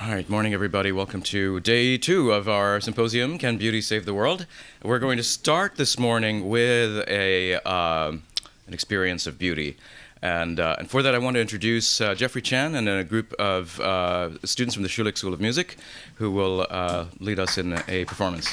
All right, morning everybody. Welcome to day 2 of our symposium, Can Beauty Save the World? We're going to start this morning with an experience of beauty. And for that I want to introduce Jeffrey Chan and a group of students from the Schulich School of Music who will lead us in a performance.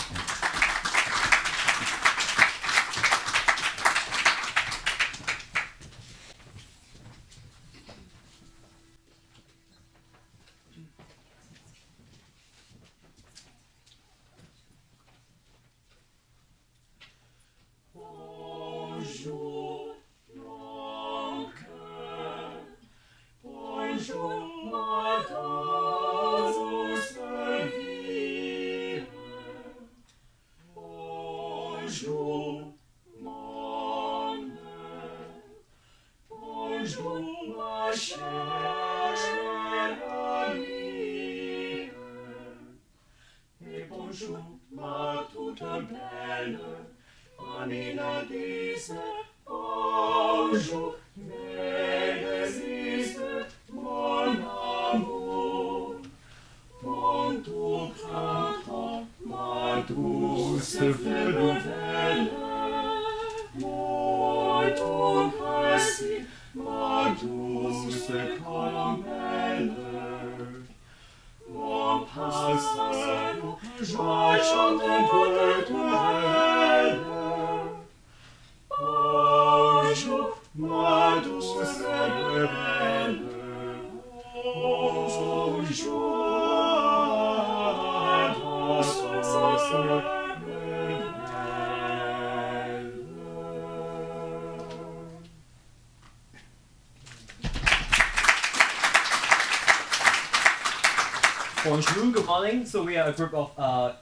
Bonjour, good morning. So we are a group of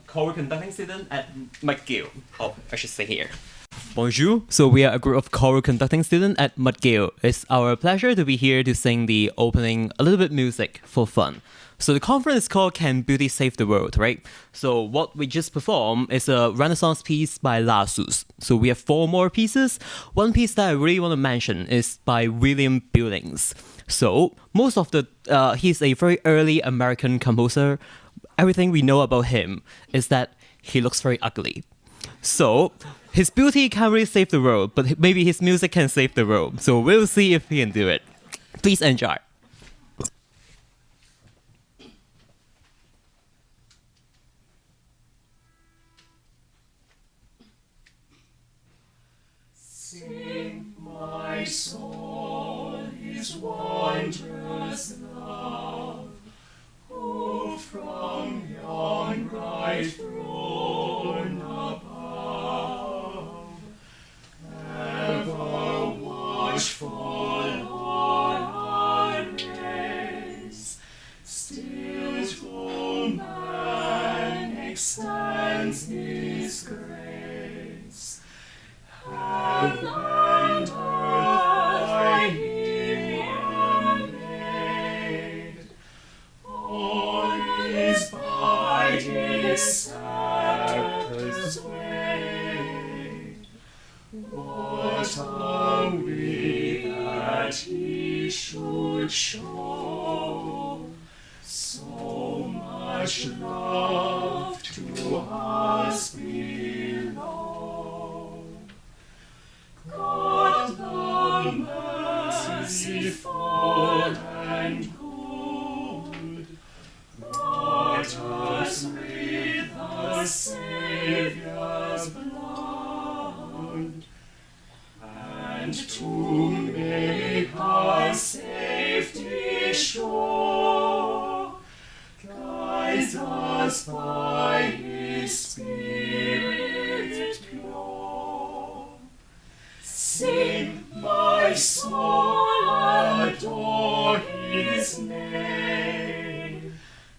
choral conducting students at McGill. Oh, I should say here. Bonjour. So we are a group of choral conducting students at McGill. It's our pleasure to be here to sing the opening a little bit music for fun. So the conference is called Can Beauty Save the World, right? So what we just performed is a Renaissance piece by Lassus. So we have 4 more pieces. One piece that I really want to mention is by William Billings. So most of he's a very early American composer. Everything we know about him is that he looks very ugly. So his beauty can't really save the world, but maybe his music can save the world. So we'll see if he can do it. Please enjoy. Sing, my soul, his wondrous love, who from yon bright throne above, ever watchful o'er our race, still to man extends his grace. Heaven and earth by him were made, all is by his scepter's weight. What are we that he should show so much love to us below? God the merciful and good brought us with the Saviour's blood, and to make our safety sure, guides us by his Spirit pure. Sing, my soul, adore his name.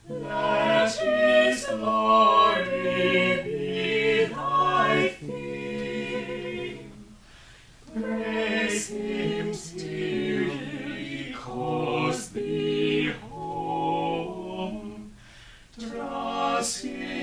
Let his glory be thy theme. Praise him till he calls thee home. Trust him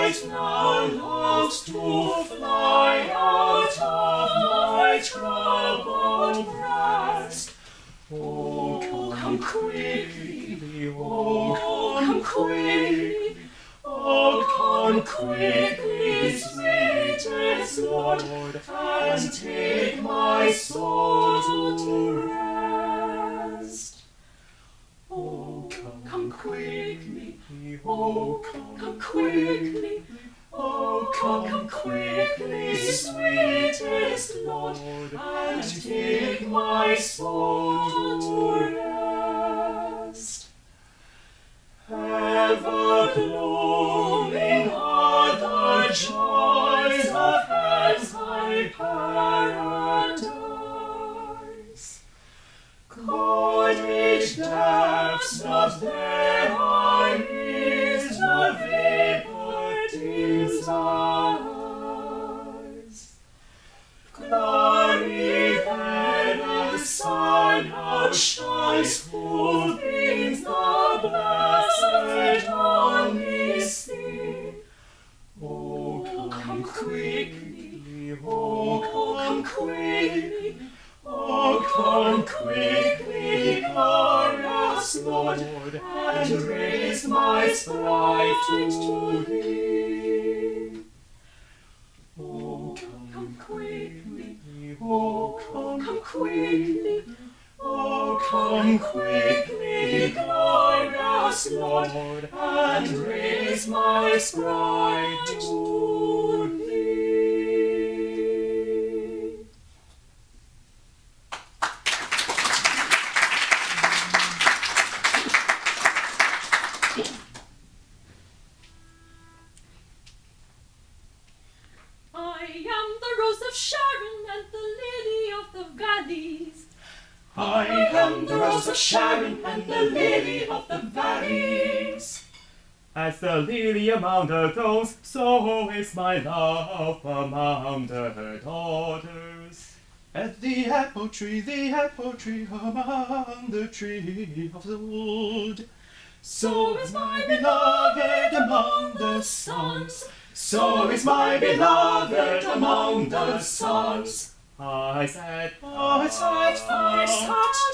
light now longs to fly out of my troubled breast. Oh, come quickly, oh, come quickly, oh, come quickly, sweetest Lord, and take my soul to rest. Oh, come quickly, oh, come quickly, oh, come quickly, sweetest Lord, and take my soul to rest. Ever blooming are the joys of heaven's high paradise. Cottage depths not there are eased, the vapor dims eyes. Glory then the sun outshines, who brings the blessed only sing. Oh, come quickly, oh, come quickly, oh, come quickly, glorious Lord, and raise my sprite to thee. Oh, come quickly, oh, come quickly, oh, come quickly, glorious Lord, and raise my sprite to thee. I am the rose of Sharon and the lily of the valleys. I am the rose of Sharon and the lily of the valleys. As the lily among the thorns, so is my love among the daughters. As the apple tree among the tree of the wood. So is my beloved among the sons. So is my beloved among the sons. I sat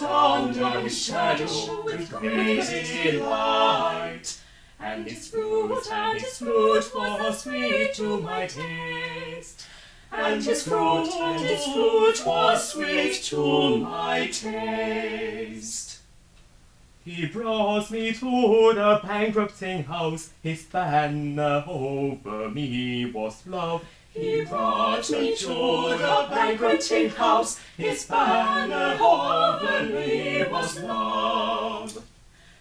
under his shadow with great delight. And his fruit was sweet to my taste. And his fruit was sweet to my taste. He brought me to the bankrupting house. His banner over me was love. He brought me to the banqueting house. His banner over me was love.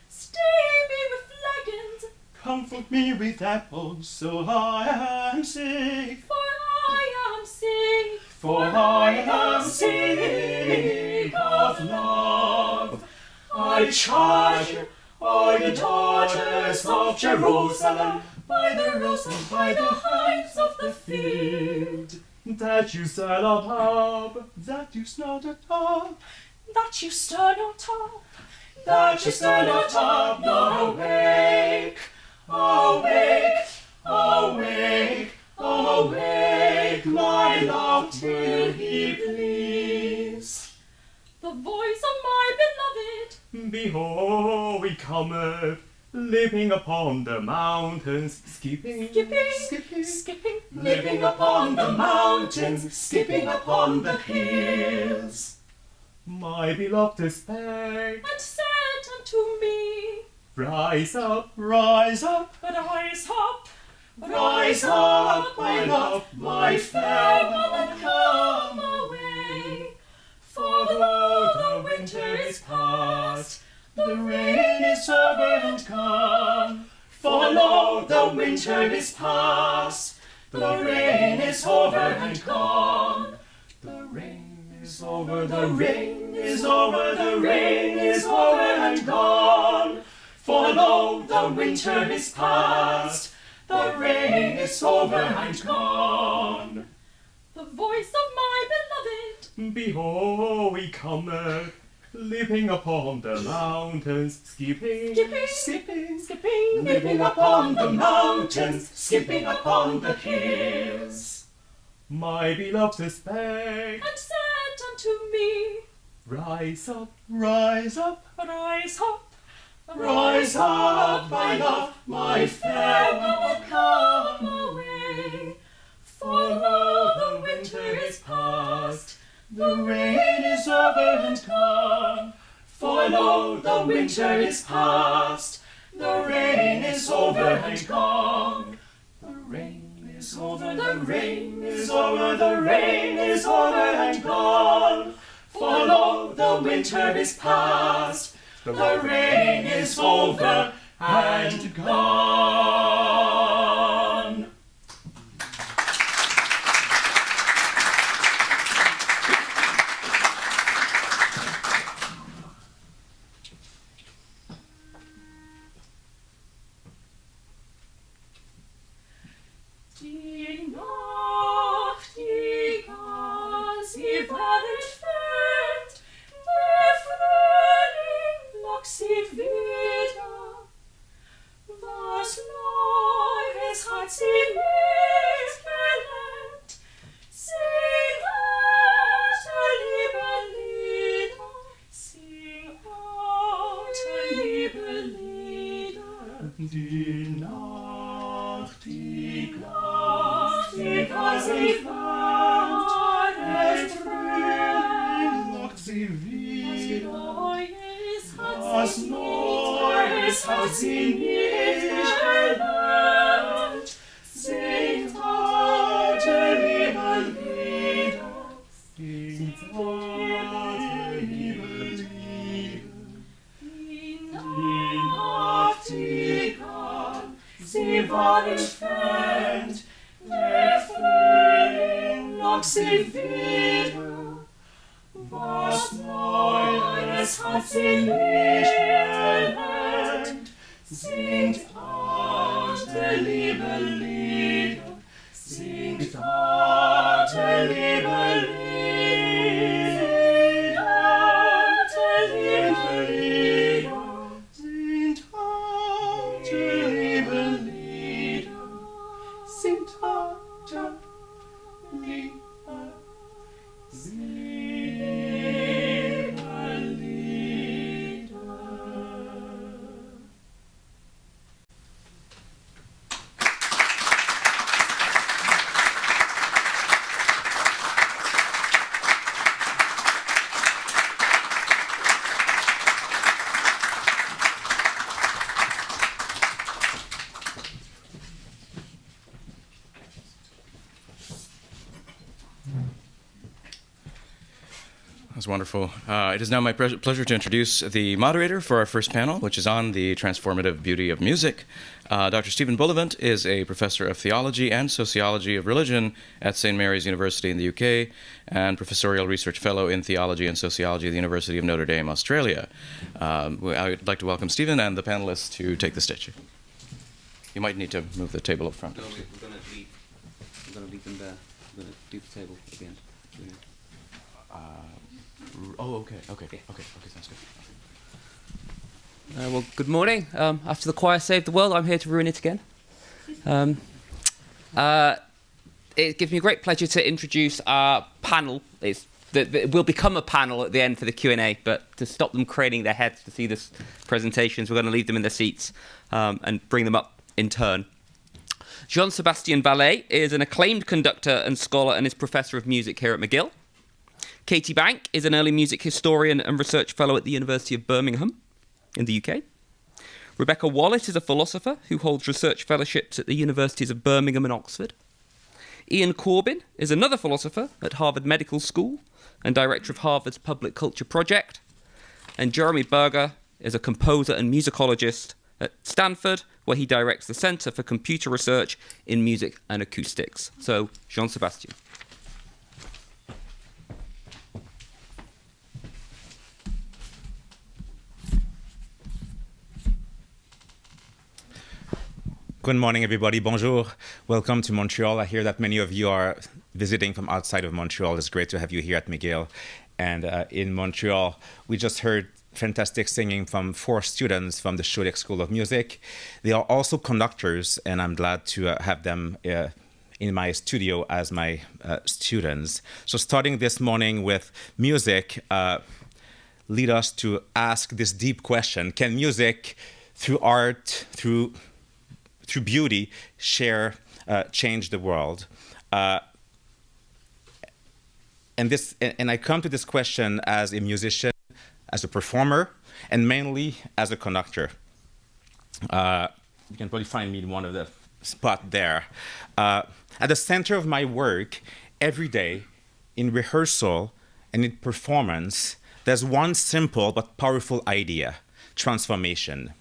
Stay me with flagons, Comfort me with apples, so I am safe. for I am sick. For I am sick of love. I charge you, all you daughters of Jerusalem, by the roads and by the heights of the field, That you stir not up, That you snort at all, That you stir not up, that you stir not up, nor awake. Awake, awake, awake, my love, till he please. the voice of my beloved. behold, he cometh, leaping upon the mountains, skipping, Skipping, Living upon the mountains, skipping upon the hills. My beloved spake, and said unto me, rise up, rise up, Rise up, Rise up, my love, my fair one, come away. for though the winter is past, the rain is over and gone. For lo, the winter is past, the rain is over and gone. The rain is over, the rain is over, the rain is over and gone. For lo, the winter is past, the rain is over and The voice of my beloved. behold, he cometh, leaping upon the mountains, skipping, Skipping, skipping, skipping, leaping upon the mountains, skipping upon the hills. My beloved spake, and said unto me, rise up, rise up, Rise up, rise up, my love, my fair one, come away. for lo, the winter is past, the rain is over and gone. For lo, the winter is past, the rain is over and gone. The rain is over, the rain is over, the rain is over and gone. For lo, the winter is past, the rain is over and gone. Die Nachtigall, sie war entfernt, der Frühling lockt sie wieder. Was Neues hat sie nicht gelernt? Sing alte liebe Lieder, sing alte liebe Lieder. Die Nachtigall, sie war Frühling lockt sie wieder. Was Neues hat sie nicht gelernt. Singt alte liebe Lieder, singt alte liebe Lieder. Die Die Nachtigall, sie war entfernt, der Frühling lockt sie wieder. Was Neues hat sie nicht gelernt. Singt alte liebe Lieder, singt alte liebe Lieder, alte liebe Lieder, singt alte liebe Lieder, singt alte liebe That's wonderful. It is now my pleasure to introduce the moderator for our first panel, which is on the transformative beauty of music. Dr. Stephen Bullivant is a professor of theology and sociology of religion at St. Mary's University in the UK and professorial research fellow in theology and sociology at the University of Notre Dame, Australia. I would like to welcome Stephen and the panelists to take the stage. You might need to move the table up front. No, we're going to leave them there. We're going to do the table at the end. Okay, sounds good. Well, good morning. After the choir saved the world, I'm here to ruin it again. It gives me great pleasure to introduce our panel. It will become a panel at the end for the Q&A, but to stop them craning their heads to see this presentations, we're going to leave them in their seats and bring them up in turn. Jean-Sébastien Vallée is an acclaimed conductor and scholar and is professor of music here at McGill. Katie Bank is an early music historian and research fellow at the University of Birmingham in the UK. Rebekah Wallace is a philosopher who holds research fellowships at the Universities of Birmingham and Oxford. Ian Corbin is another philosopher at Harvard Medical School and director of Harvard's Public Culture Project. And Jonathan Berger is a composer and musicologist at Stanford, where he directs the Center for Computer Research in Music and Acoustics. So, Jean-Sébastien. Good morning, everybody. Bonjour. Welcome to Montreal. I hear that many of you are visiting from outside of Montreal. It's great to have you here at McGill. And in Montreal, we just heard fantastic singing from 4 students from the Schulich School of Music. They are also conductors, and I'm glad to have them in my studio as my students. So starting this morning with music, lead us to ask this deep question: can music, through art, through beauty, change the world? And I come to this question as a musician, as a performer, and mainly as a conductor. You can probably find me in one of the spots there. At the center of my work, every day, in rehearsal and in performance, there's one simple but powerful idea: transformation.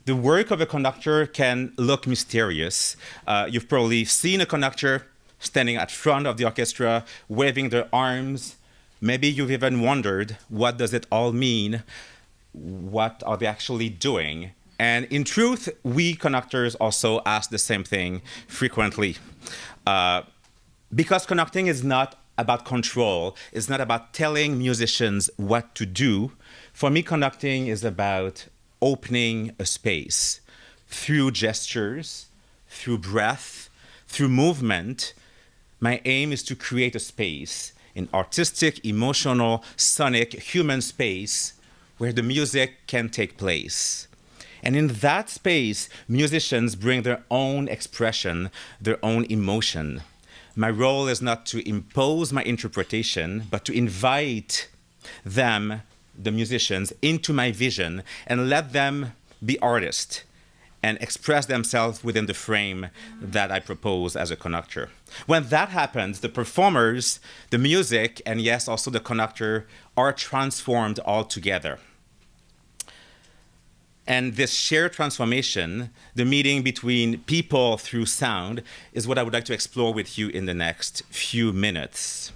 The work of a conductor can look mysterious. You've probably seen a conductor standing at front of the orchestra, waving their arms. Maybe you've even wondered, what does it all mean? What are they actually doing? And in truth, we conductors also ask the same thing frequently. Because conducting is not about control, it's not about telling musicians what to do. For me, conducting is about opening a space through gestures, through breath, through movement. My aim is to create a space, an artistic, emotional, sonic, human space where the music can take place. And in that space, musicians bring their own expression, their own emotion. My role is not to impose my interpretation, but to invite them, the musicians, into my vision and let them be artists and express themselves within the frame that I propose as a conductor. When that happens, the performers, the music, and yes, also the conductor, are transformed all together. And this shared transformation, the meeting between people through sound, is what I would like to explore with you in the next few minutes.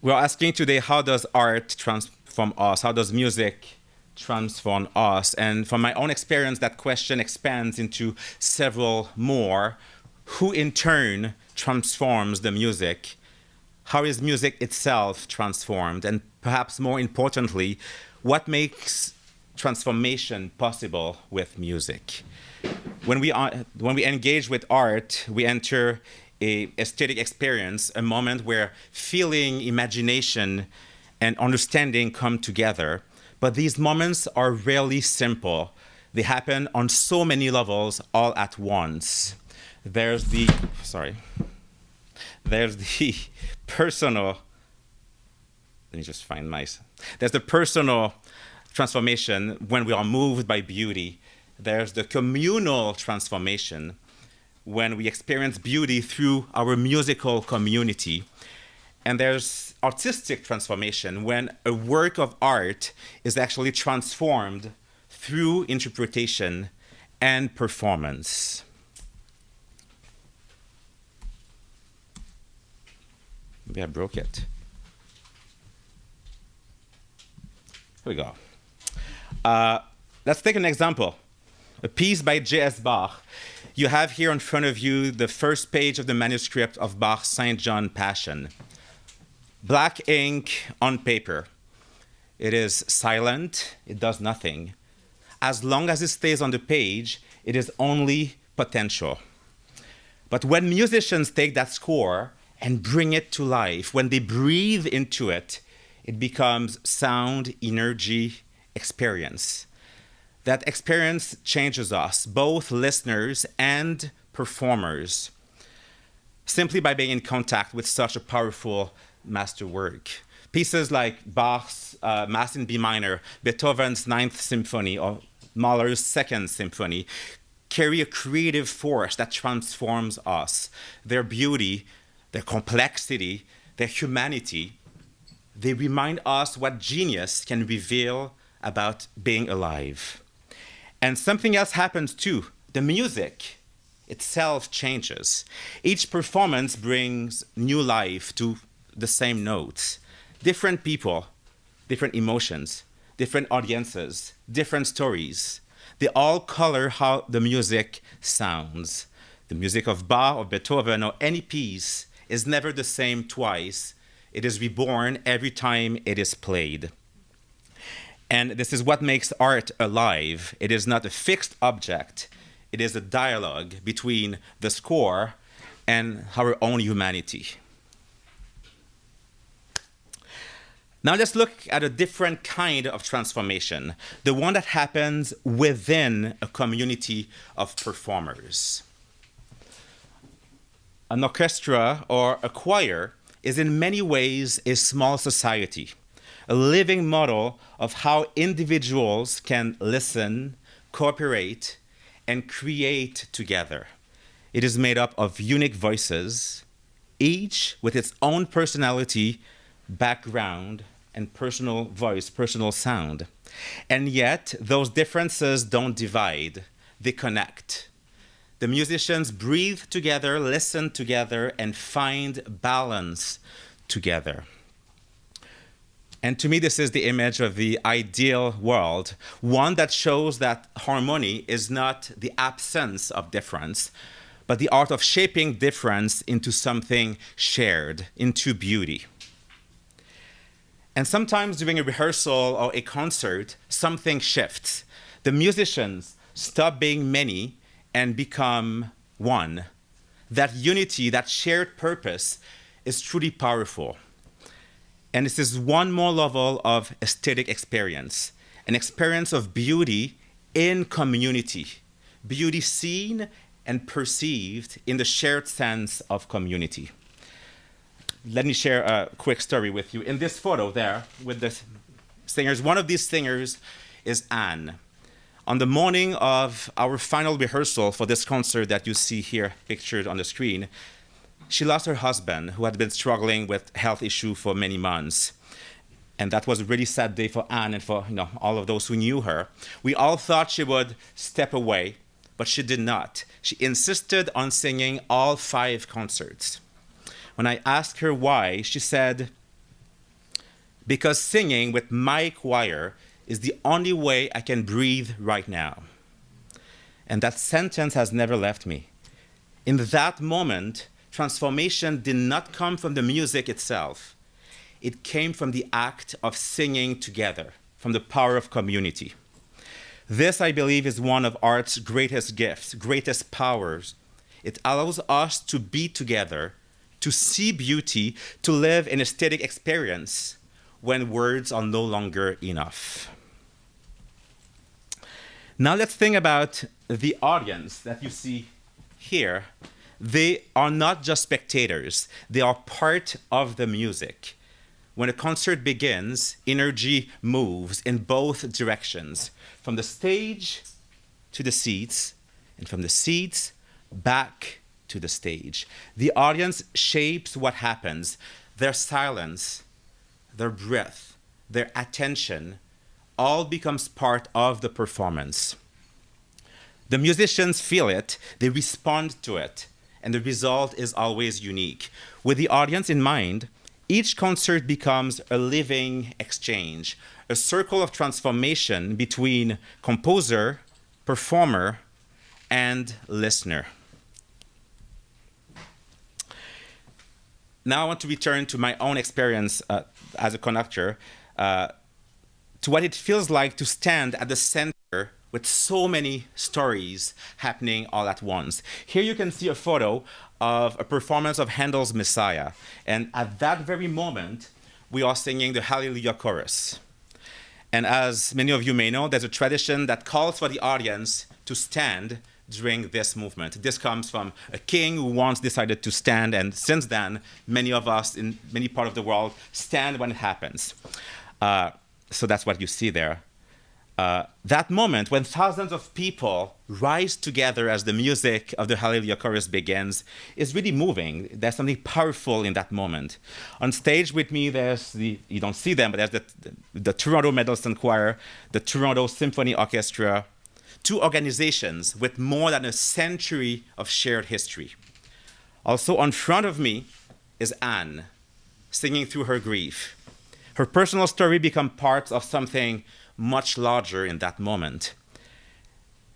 We're asking today, how does art transform us? How does music transform us? And from my own experience, that question expands into several more. Who in turn transforms the music? How is music itself transformed? And perhaps more importantly, what makes transformation possible with music? When we engage with art, we enter a aesthetic experience, a moment where feeling, imagination, and understanding come together. But these moments are rarely simple. They happen on so many levels all at once. There's the personal, there's the personal transformation when we are moved by beauty. There's the communal transformation when we experience beauty through our musical community. And there's artistic transformation when a work of art is actually transformed through interpretation and performance. Maybe I broke it. Here we go. Let's take an example. A piece by J.S. Bach. You have here in front of you the first page of the manuscript of Bach's St. John Passion. Black ink on paper. It is silent, it does nothing. As long as it stays on the page, it is only potential. But when musicians take that score and bring it to life, when they breathe into it, it becomes sound, energy, experience. That experience changes us, both listeners and performers, simply by being in contact with such a powerful masterwork. Pieces like Bach's Mass in B minor, Beethoven's Ninth Symphony, or Mahler's Second Symphony carry a creative force that transforms us. Their beauty, their complexity, their humanity, they remind us what genius can reveal about being alive. And something else happens too. The music itself changes. Each performance brings new life to the same notes. Different people, different emotions, different audiences, different stories. They all color how the music sounds. The music of Bach or Beethoven or any piece is never the same twice. It is reborn every time it is played. And this is what makes art alive. It is not a fixed object. It is a dialogue between the score and our own humanity. Now let's look at a different kind of transformation, the one that happens within a community of performers. An orchestra or a choir is in many ways a small society, a living model of how individuals can listen, cooperate, and create together. It is made up of unique voices, each with its own personality, background, and personal voice, personal sound. And yet, those differences don't divide, they connect. The musicians breathe together, listen together, and find balance together. And to me, this is the image of the ideal world, one that shows that harmony is not the absence of difference, but the art of shaping difference into something shared, into beauty. And sometimes during a rehearsal or a concert, something shifts. The musicians stop being many and become one. That unity, that shared purpose is truly powerful. And this is one more level of aesthetic experience, an experience of beauty in community, beauty seen and perceived in the shared sense of community. Let me share a quick story with you. In this photo there with the singers, one of these singers is Anne. On the morning of our final rehearsal for this concert that you see here pictured on the screen, she lost her husband, who had been struggling with health issues for many months. And that was a really sad day for Anne and for all of those who knew her. We all thought she would step away, but she did not. She insisted on singing all 5 concerts. When I asked her why, she said, "Because singing with my choir is the only way I can breathe right now." And that sentence has never left me. In that moment, transformation did not come from the music itself. It came from the act of singing together, from the power of community. This, I believe, is one of art's greatest gifts, greatest powers. It allows us to be together, to see beauty, to live an aesthetic experience when words are no longer enough. Now let's think about the audience that you see here. They are not just spectators, they are part of the music. When a concert begins, energy moves in both directions, from the stage to the seats, and from the seats back to the stage. The audience shapes what happens. Their silence, their breath, their attention, all becomes part of the performance. The musicians feel it, they respond to it, and the result is always unique. With the audience in mind, each concert becomes a living exchange, a circle of transformation between composer, performer, and listener. Now I want to return to my own experience as a conductor, to what it feels like to stand at the center with so many stories happening all at once. Here you can see a photo of a performance of Handel's Messiah. And at that very moment, we are singing the Hallelujah Chorus. And as many of you may know, there's a tradition that calls for the audience to stand during this movement. This comes from a king who once decided to stand, and since then, many of us in many parts of the world stand when it happens. So that's what you see there. That moment when thousands of people rise together as the music of the Hallelujah Chorus begins is really moving. There's something powerful in that moment. On stage with me, you don't see them, but there's the Toronto Mendelssohn Choir, the Toronto Symphony Orchestra, 2 organizations with more than a century of shared history. Also on front of me is Anne, singing through her grief. Her personal story becomes part of something much larger in that moment.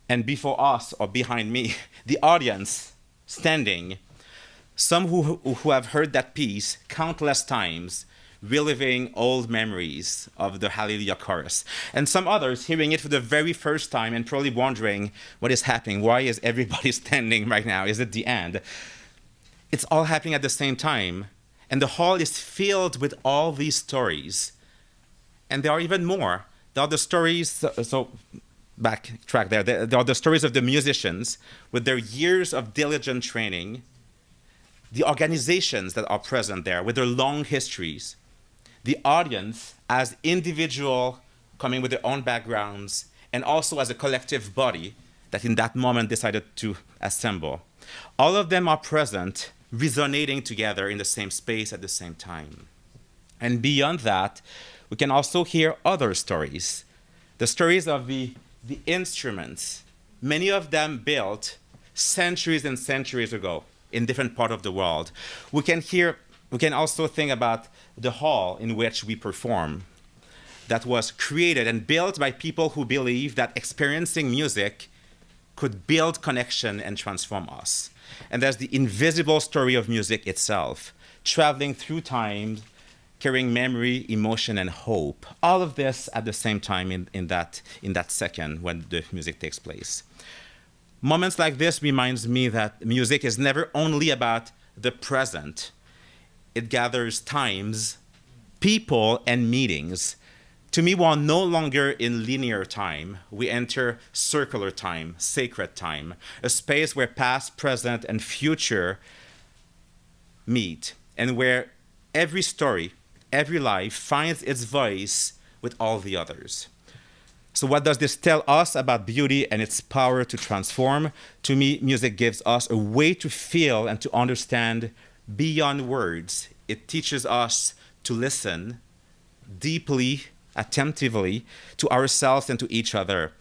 And before us, or behind me, the audience standing, some who have heard that piece countless times, reliving old memories of the Hallelujah chorus. And some others hearing it for the very first time and probably wondering what is happening. Why is everybody standing right now? Is it the end? It's all happening at the same time. And the hall is filled with all these stories. And there are even more. There are the stories, so backtrack there. There are the stories of the musicians with their years of diligent training, the organizations that are present there with their long histories, the audience as individual coming with their own backgrounds, and also as a collective body that in that moment decided to assemble. All of them are present, resonating together in the same space at the same time. And beyond that, we can also hear other stories, the stories of the instruments, many of them built centuries and centuries ago in different parts of the world. We can also think about the hall in which we perform, that was created and built by people who believe that experiencing music could build connection and transform us. And there's the invisible story of music itself, traveling through time, carrying memory, emotion, and hope. All of this at the same time in that second when the music takes place. Moments like this reminds me that music is never only about the present. It gathers times, people, and meetings. To me, we are no longer in linear time. We enter circular time, sacred time, a space where past, present, and future meet, and where every story, every life finds its voice with all the others. So what does this tell us about beauty and its power to transform? To me, music gives us a way to feel and to understand beyond words. It teaches us to listen deeply, attentively to ourselves and to each other.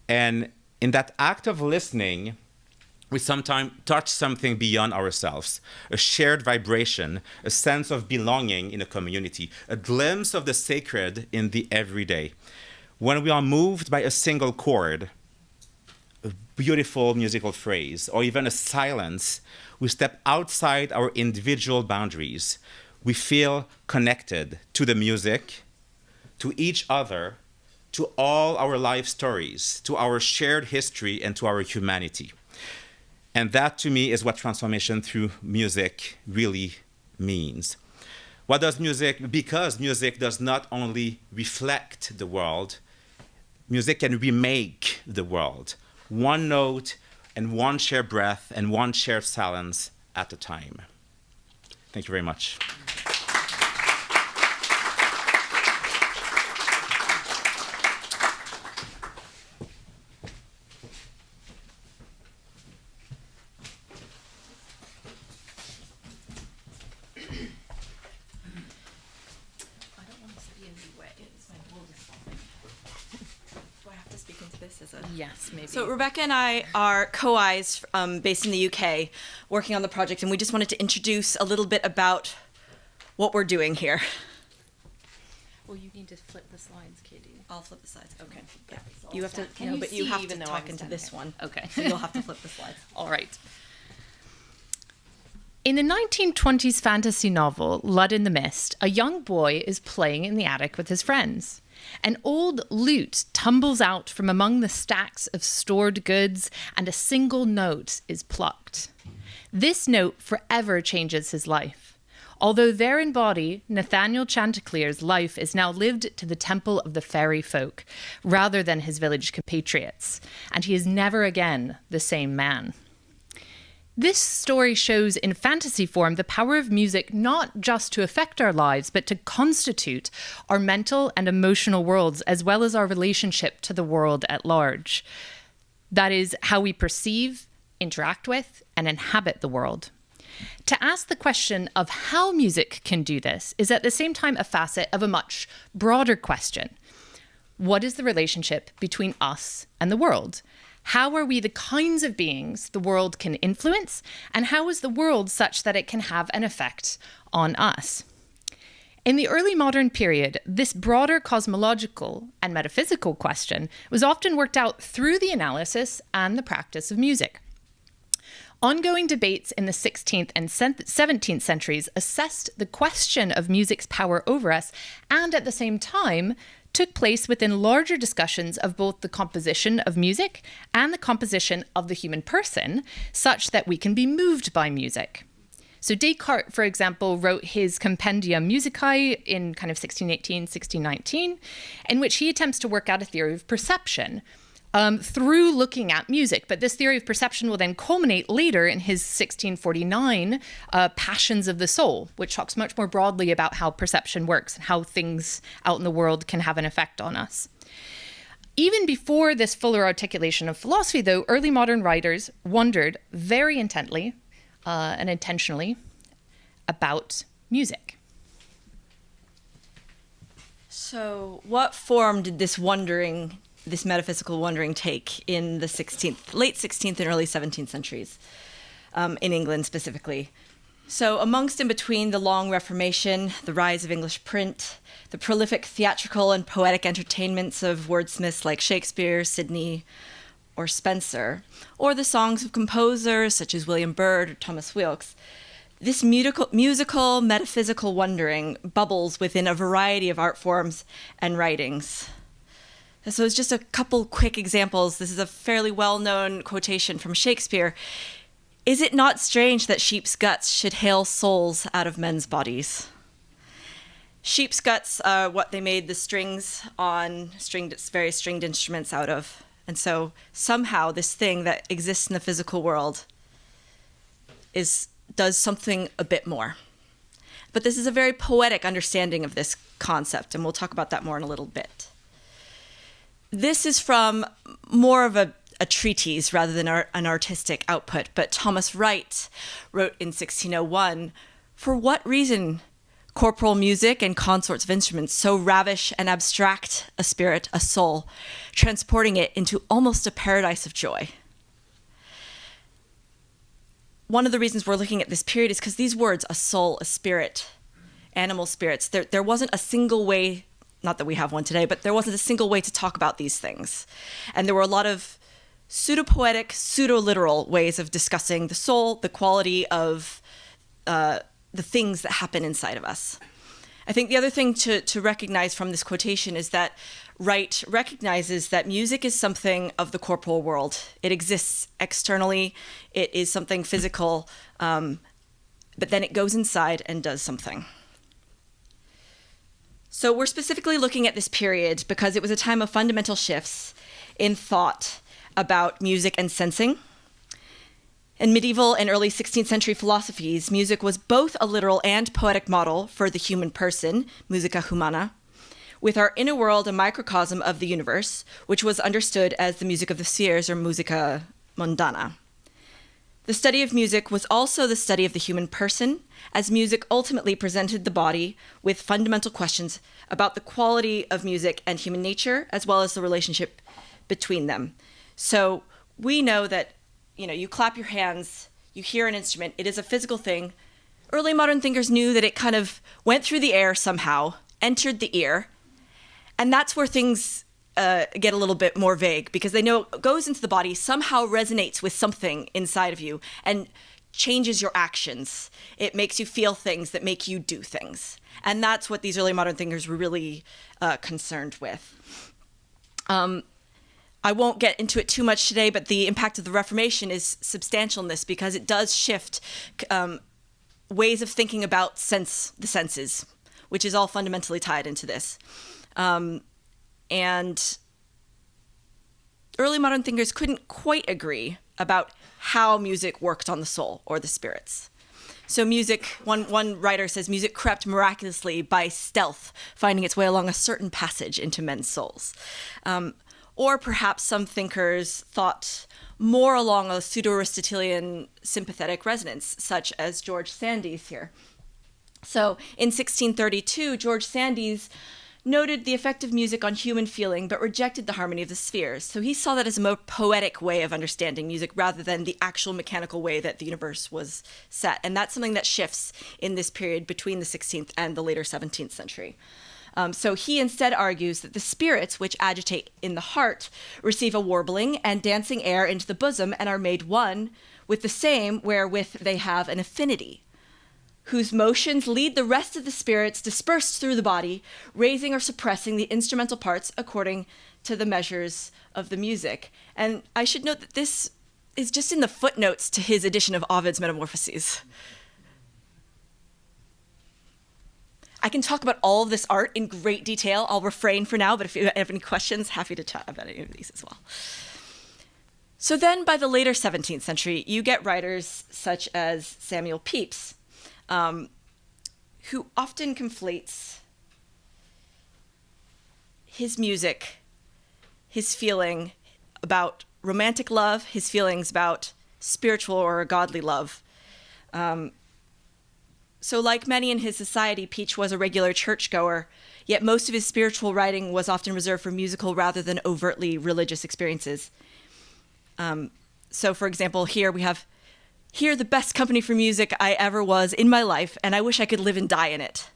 And in that act of listening, we sometimes touch something beyond ourselves, a shared vibration, a sense of belonging in a community, a glimpse of the sacred in the everyday. When we are moved by a single chord, a beautiful musical phrase, or even a silence, we step outside our individual boundaries. We feel connected to the music, to each other, to all our life stories, to our shared history, and to our humanity. And that, to me, is what transformation through music really means. What does music? Because music does not only reflect the world, music can remake the world, one note and one shared breath and one shared silence at a time. Thank you very much. Yes, maybe. So Rebekah and I are co-Is based in the UK working on the project, and we just wanted to introduce a little bit about what we're doing here. Well, you need to flip the slides, Katie. I'll flip the slides. Okay. Yeah. You have to, Can you but see you have even to though talk I'm into standing this here? one. Okay. So you'll have to flip the slides. All right. In the 1920s fantasy novel, Blood in the Mist, a young boy is playing in the attic with his friends. An old lute tumbles out from among the stacks of stored goods, and a single note is plucked. This note forever changes his life. Although there in body, Nathaniel Chanticleer's life is now lived to the temple of the fairy folk, rather than his village compatriots, and he is never again the same man. This story shows in fantasy form the power of music not just to affect our lives, but to constitute our mental and emotional worlds, as well as our relationship to the world at large. That is, how we perceive, interact with, and inhabit the world. To ask the question of how music can do this is at the same time a facet of a much broader question. What is the relationship between us and the world? How are we the kinds of beings the world can influence? And how is the world such that it can have an effect on us? In the early modern period, this broader cosmological and metaphysical question was often worked out through the analysis and the practice of music. Ongoing debates in the 16th and 17th centuries assessed the question of music's power over us, and at the same time took place within larger discussions of both the composition of music and the composition of the human person, such that we can be moved by music. So Descartes, for example, wrote his Compendia Musicae in kind of 1618, 1619, in which he attempts to work out a theory of perception through looking at music. But this theory of perception will then culminate later in his 1649 Passions of the Soul, which talks much more broadly about how perception works and how things out in the world can have an effect on us. Even before this fuller articulation of philosophy, though, early modern writers wondered very intently and intentionally about music. So what form did this metaphysical wondering take in the late 16th and early 17th centuries, in England specifically? So amongst and between the long Reformation, the rise of English print, the prolific theatrical and poetic entertainments of wordsmiths like Shakespeare, Sidney, or Spenser, or the songs of composers such as William Byrd or Thomas Weelkes, this musical, metaphysical wondering bubbles within a variety of art forms and writings. So it's just a couple quick examples. This is a fairly well-known quotation from Shakespeare. "Is it not strange that sheep's guts should hale souls out of men's bodies?" Sheep's guts are what they made the strings on various stringed instruments out of. And so somehow this thing that exists in the physical world does something a bit more. But this is a very poetic understanding of this concept, and we'll talk about that more in a little bit. This is from more of a treatise rather than an artistic output, but Thomas Wright wrote in 1601, "For what reason corporal music and consorts of instruments so ravish and abstract a spirit, a soul, transporting it into almost a paradise of joy?" One of the reasons we're looking at this period is because these words, a soul, a spirit, animal spirits, there wasn't a single way, not that we have one today, but there wasn't a single way to talk about these things. And there were a lot of pseudo-poetic, pseudo-literal ways of discussing the soul, the quality of the things that happen inside of us. I think the other thing to recognize from this quotation is that Wright recognizes that music is something of the corporal world. It exists externally, it is something physical, but then it goes inside and does something. So we're specifically looking at this period because it was a time of fundamental shifts in thought about music and sensing. In medieval and early 16th century philosophies, music was both a literal and poetic model for the human person, musica humana, with our inner world a microcosm of the universe, which was understood as the music of the spheres, or musica mundana. The study of music was also the study of the human person, as music ultimately presented the body with fundamental questions about the quality of music and human nature, as well as the relationship between them. So we know that you clap your hands, you hear an instrument, it is a physical thing. Early modern thinkers knew that it kind of went through the air somehow, entered the ear, and that's where things get a little bit more vague, because they know it goes into the body, somehow resonates with something inside of you, and changes your actions. It makes you feel things that make you do things. And that's what these early modern thinkers were really concerned with. I won't get into it too much today, but the impact of the Reformation is substantial in this because it does shift ways of thinking about the senses, which is all fundamentally tied into this. And early modern thinkers couldn't quite agree about how music worked on the soul or the spirits. So music, one writer says, music crept miraculously by stealth, finding its way along a certain passage into men's souls. Or perhaps some thinkers thought more along a pseudo-Aristotelian sympathetic resonance, such as George Sandys here. So in 1632, George Sandys noted the effect of music on human feeling, but rejected the harmony of the spheres. So he saw that as a more poetic way of understanding music rather than the actual mechanical way that the universe was set. And that's something that shifts in this period between the 16th and the later 17th century. So he instead argues that the spirits which agitate in the heart receive a warbling and dancing air into the bosom and are made one with the same wherewith they have an affinity, whose motions lead the rest of the spirits dispersed through the body, raising or suppressing the instrumental parts according to the measures of the music. And I should note that this is just in the footnotes to his edition of Ovid's Metamorphoses. I can talk about all of this art in great detail. I'll refrain for now, but if you have any questions, happy to chat about any of these as well. So then by the later 17th century, you get writers such as Samuel Pepys, who often conflates his music, his feeling about romantic love, his feelings about spiritual or godly love. So like many in his society, Pepys was a regular churchgoer, yet most of his spiritual writing was often reserved for musical rather than overtly religious experiences. So for example, here we have, "Here the best company for music I ever was in my life, and I wish I could live and die in it.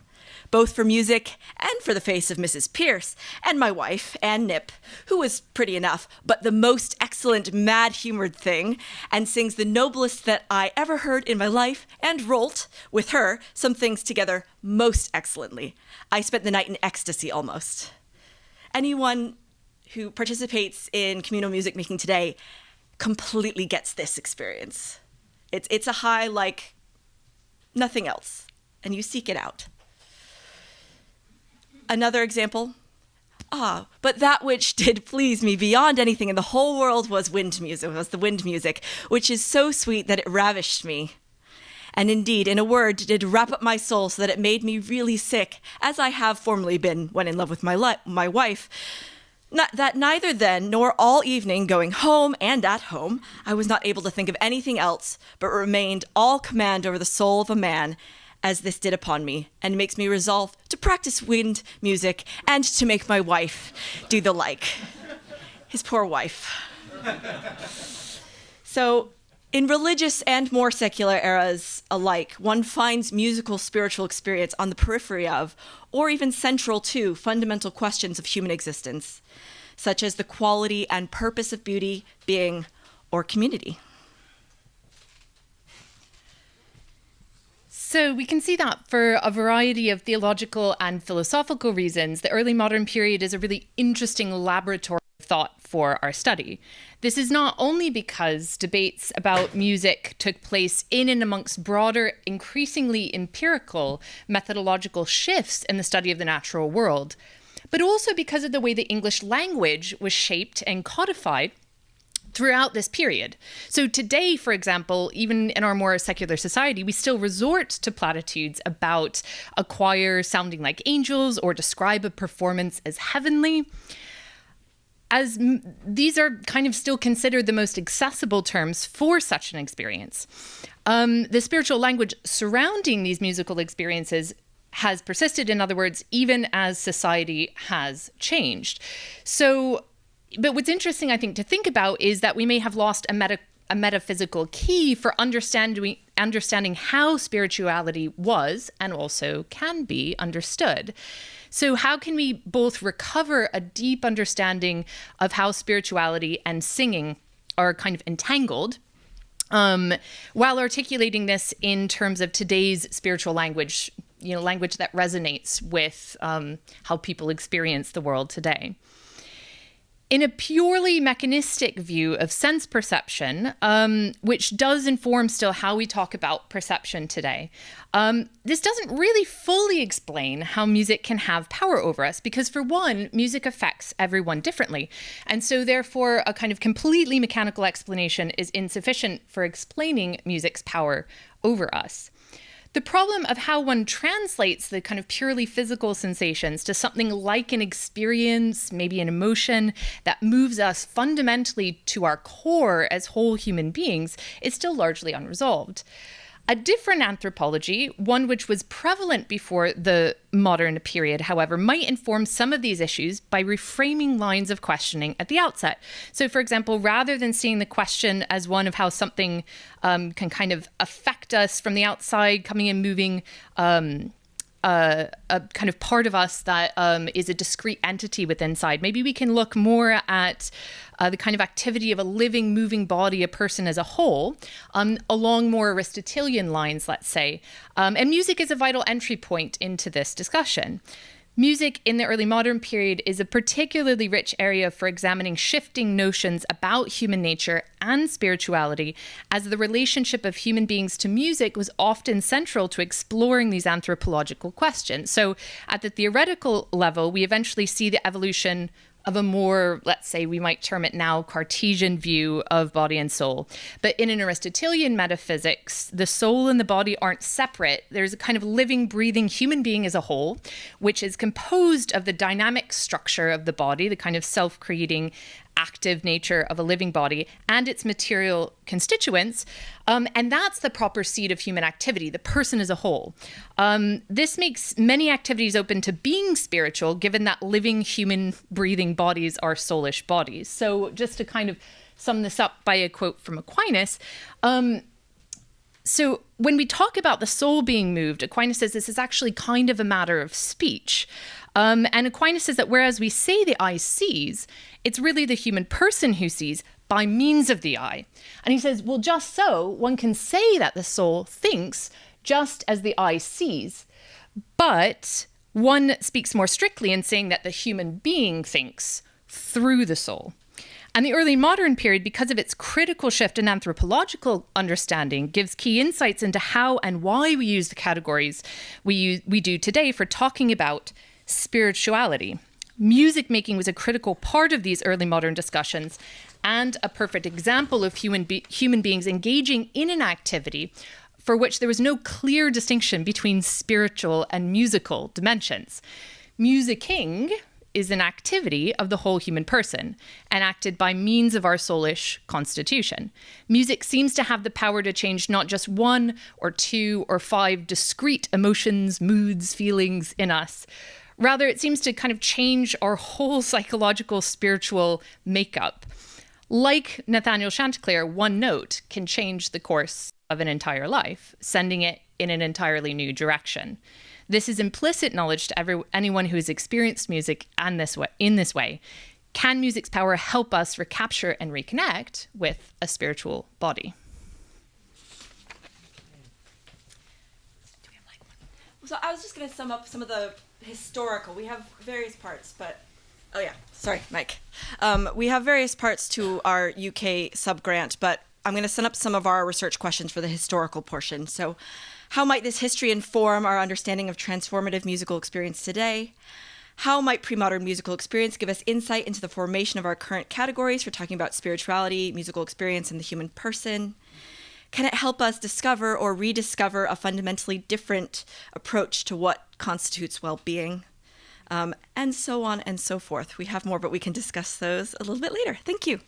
Both for music and for the face of Mrs. Pierce, and my wife, Ann Nip, who was pretty enough, but the most excellent mad-humored thing, and sings the noblest that I ever heard in my life, and wrote, with her, some things together most excellently. I spent the night in ecstasy almost." Anyone who participates in communal music making today completely gets this experience. It's a high like nothing else, and you seek it out. Another example, but that which did please me beyond anything in the whole world was the wind music, which is so sweet that it ravished me. And indeed, in a word, did wrap up my soul so that it made me really sick, as I have formerly been when in love with my wife. That neither then nor all evening going home and at home, I was not able to think of anything else, but remained all command over the soul of a man, as this did upon me, and makes me resolve to practice wind music and to make my wife do the like. His poor wife. So in religious and more secular eras alike, one finds musical spiritual experience on the periphery of, or even central to, fundamental questions of human existence, such as the quality and purpose of beauty, being, or community. So we can see that for a variety of theological and philosophical reasons, the early modern period is a really interesting laboratory of thought for our study. This is not only because debates about music took place in and amongst broader, increasingly empirical methodological shifts in the study of the natural world, but also because of the way the English language was shaped and codified throughout this period. So today, for example, even in our more secular society, we still resort to platitudes about a choir sounding like angels or describe a performance as heavenly, as these are kind of still considered the most accessible terms for such an experience. The spiritual language surrounding these musical experiences has persisted, in other words, even as society has changed. But what's interesting, I think, to think about is that we may have lost a metaphysical key for understanding how spirituality was and also can be understood. So how can we both recover a deep understanding of how spirituality and singing are kind of entangled, while articulating this in terms of today's spiritual language, language that resonates with how people experience the world today? In a purely mechanistic view of sense perception, which does inform still how we talk about perception today, this doesn't really fully explain how music can have power over us, because for one, music affects everyone differently. And so therefore, a kind of completely mechanical explanation is insufficient for explaining music's power over us. The problem of how one translates the kind of purely physical sensations to something like an experience, maybe an emotion that moves us fundamentally to our core as whole human beings is still largely unresolved. A different anthropology, one which was prevalent before the modern period, however, might inform some of these issues by reframing lines of questioning at the outset. So, for example, rather than seeing the question as one of how something can kind of affect us from the outside, coming and moving a kind of part of us that is a discrete entity within inside. Maybe we can look more at the kind of activity of a living, moving body, a person as a whole, along more Aristotelian lines, let's say. And music is a vital entry point into this discussion. Music in the early modern period is a particularly rich area for examining shifting notions about human nature and spirituality, as the relationship of human beings to music was often central to exploring these anthropological questions. So at the theoretical level, we eventually see the evolution of a more, let's say, we might term it now, Cartesian view of body and soul. But in an Aristotelian metaphysics, the soul and the body aren't separate. There's a kind of living, breathing human being as a whole, which is composed of the dynamic structure of the body, the kind of self-creating, active nature of a living body, and its material constituents. And that's the proper seat of human activity, the person as a whole. This makes many activities open to being spiritual, given that living human breathing bodies are soulish bodies. So just to kind of sum this up by a quote from Aquinas, so when we talk about the soul being moved, Aquinas says this is actually kind of a matter of speech. And Aquinas says that whereas we say the eye sees, it's really the human person who sees by means of the eye. And he says, well, just so, one can say that the soul thinks just as the eye sees, but one speaks more strictly in saying that the human being thinks through the soul. And the early modern period, because of its critical shift in anthropological understanding, gives key insights into how and why we use the categories we do today for talking about spirituality. Music making was a critical part of these early modern discussions and a perfect example of human beings engaging in an activity for which there was no clear distinction between spiritual and musical dimensions. Musicking is an activity of the whole human person, enacted by means of our soulish constitution. Music seems to have the power to change not just one or two or five discrete emotions, moods, feelings in us. Rather, it seems to kind of change our whole psychological, spiritual makeup. Like Nathaniel Chanticleer, one note can change the course of an entire life, sending it in an entirely new direction. This is implicit knowledge to anyone who has experienced music in this way. Can music's power help us recapture and reconnect with a spiritual body? So I was just going to sum up some of the historical. We have various parts, but... Oh, yeah. Sorry, Mike. We have various parts to our UK subgrant, but I'm going to sum up some of our research questions for the historical portion. So how might this history inform our understanding of transformative musical experience today? How might pre-modern musical experience give us insight into the formation of our current categories for talking about spirituality, musical experience, and the human person? Can it help us discover or rediscover a fundamentally different approach to what constitutes well-being? And so on and so forth. We have more, but we can discuss those a little bit later. Thank you.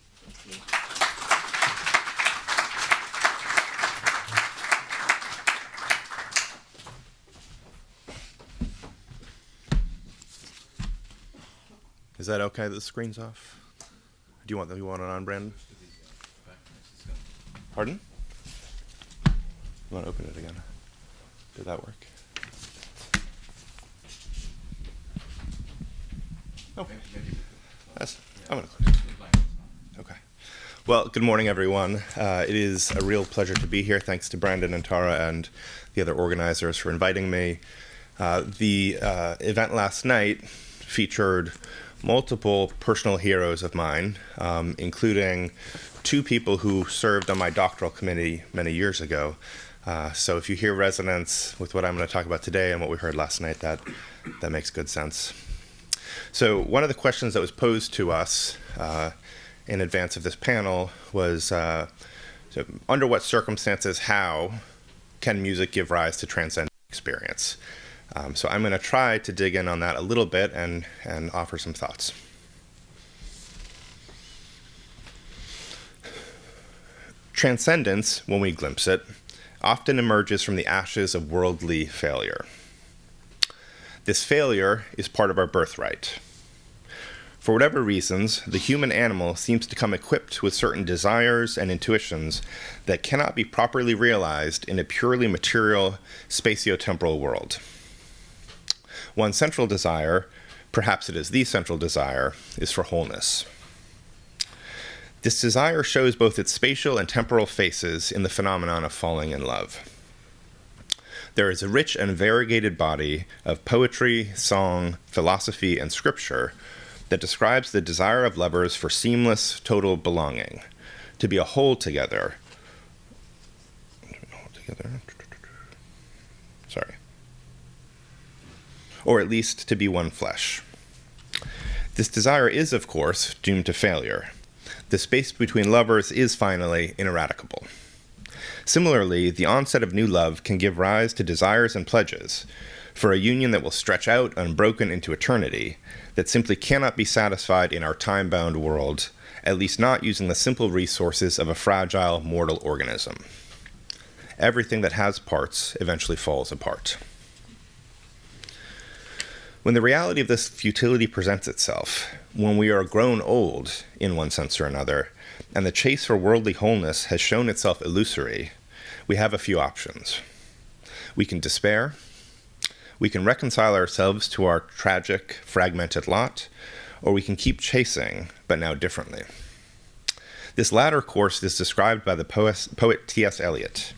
Is that okay that the screen's off? Do you want it on, Brandon? Pardon? You want to open it again? Did that work? Okay. I'm going to close it. Okay. Well, good morning, everyone. It is a real pleasure to be here. Thanks to Brandon and Tara and the other organizers for inviting me. The event last night featured multiple personal heroes of mine, including two people who served on my doctoral committee many years ago. So if you hear resonance with what I'm going to talk about today and what we heard last night, that makes good sense. So one of the questions that was posed to us in advance of this panel was, so under what circumstances, how can music give rise to transcendent experience? So I'm going to try to dig in on that a little bit and offer some thoughts. Transcendence, when we glimpse it, often emerges from the ashes of worldly failure. This failure is part of our birthright. For whatever reasons, the human animal seems to come equipped with certain desires and intuitions that cannot be properly realized in a purely material, spatio-temporal world. One central desire, perhaps it is the central desire, is for wholeness. This desire shows both its spatial and temporal faces in the phenomenon of falling in love. There is a rich and variegated body of poetry, song, philosophy, and scripture that describes the desire of lovers for seamless, total belonging, to be a whole together. Or at least to be one flesh. This desire is, of course, doomed to failure. The space between lovers is finally ineradicable. Similarly, the onset of new love can give rise to desires and pledges for a union that will stretch out unbroken into eternity, that simply cannot be satisfied in our time-bound world, at least not using the simple resources of a fragile, mortal organism. Everything that has parts eventually falls apart. When the reality of this futility presents itself, when we are grown old, in one sense or another, and the chase for worldly wholeness has shown itself illusory, we have a few options. We can despair, we can reconcile ourselves to our tragic, fragmented lot, or we can keep chasing, but now differently. This latter course is described by the poet T.S. Eliot.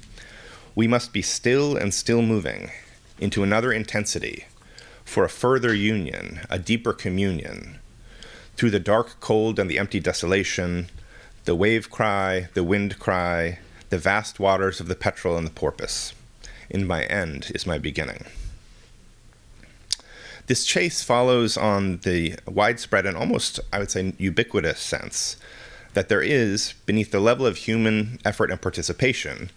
We must be still and still moving into another intensity, for a further union, a deeper communion, through the dark cold and the empty desolation, the wave cry, the wind cry, the vast waters of the petrel and the porpoise. In my end is my beginning. This chase follows on the widespread and almost, I would say, ubiquitous sense that there is, beneath the level of human effort and participation,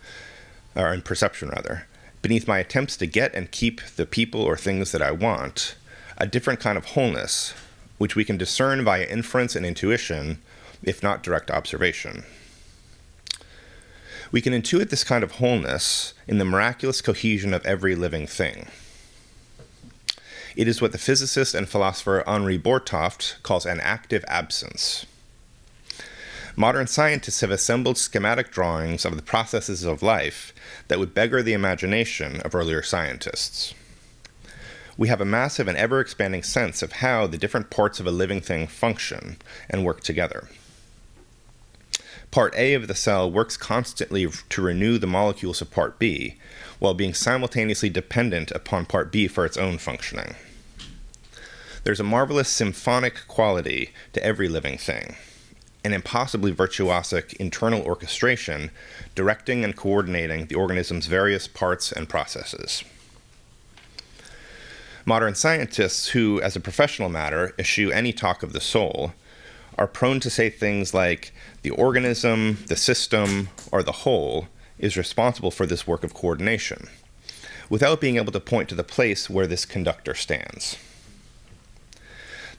or in perception rather, beneath my attempts to get and keep the people or things that I want, a different kind of wholeness, which we can discern via inference and intuition, if not direct observation. We can intuit this kind of wholeness in the miraculous cohesion of every living thing. It is what the physicist and philosopher Henri Bortoft calls an active absence. Modern scientists have assembled schematic drawings of the processes of life that would beggar the imagination of earlier scientists. We have a massive and ever-expanding sense of how the different parts of a living thing function and work together. Part A of the cell works constantly to renew the molecules of Part B, while being simultaneously dependent upon Part B for its own functioning. There's a marvelous symphonic quality to every living thing, an impossibly virtuosic internal orchestration directing and coordinating the organism's various parts and processes. Modern scientists who, as a professional matter, eschew any talk of the soul, are prone to say things like, the organism, the system, or the whole is responsible for this work of coordination, without being able to point to the place where this conductor stands.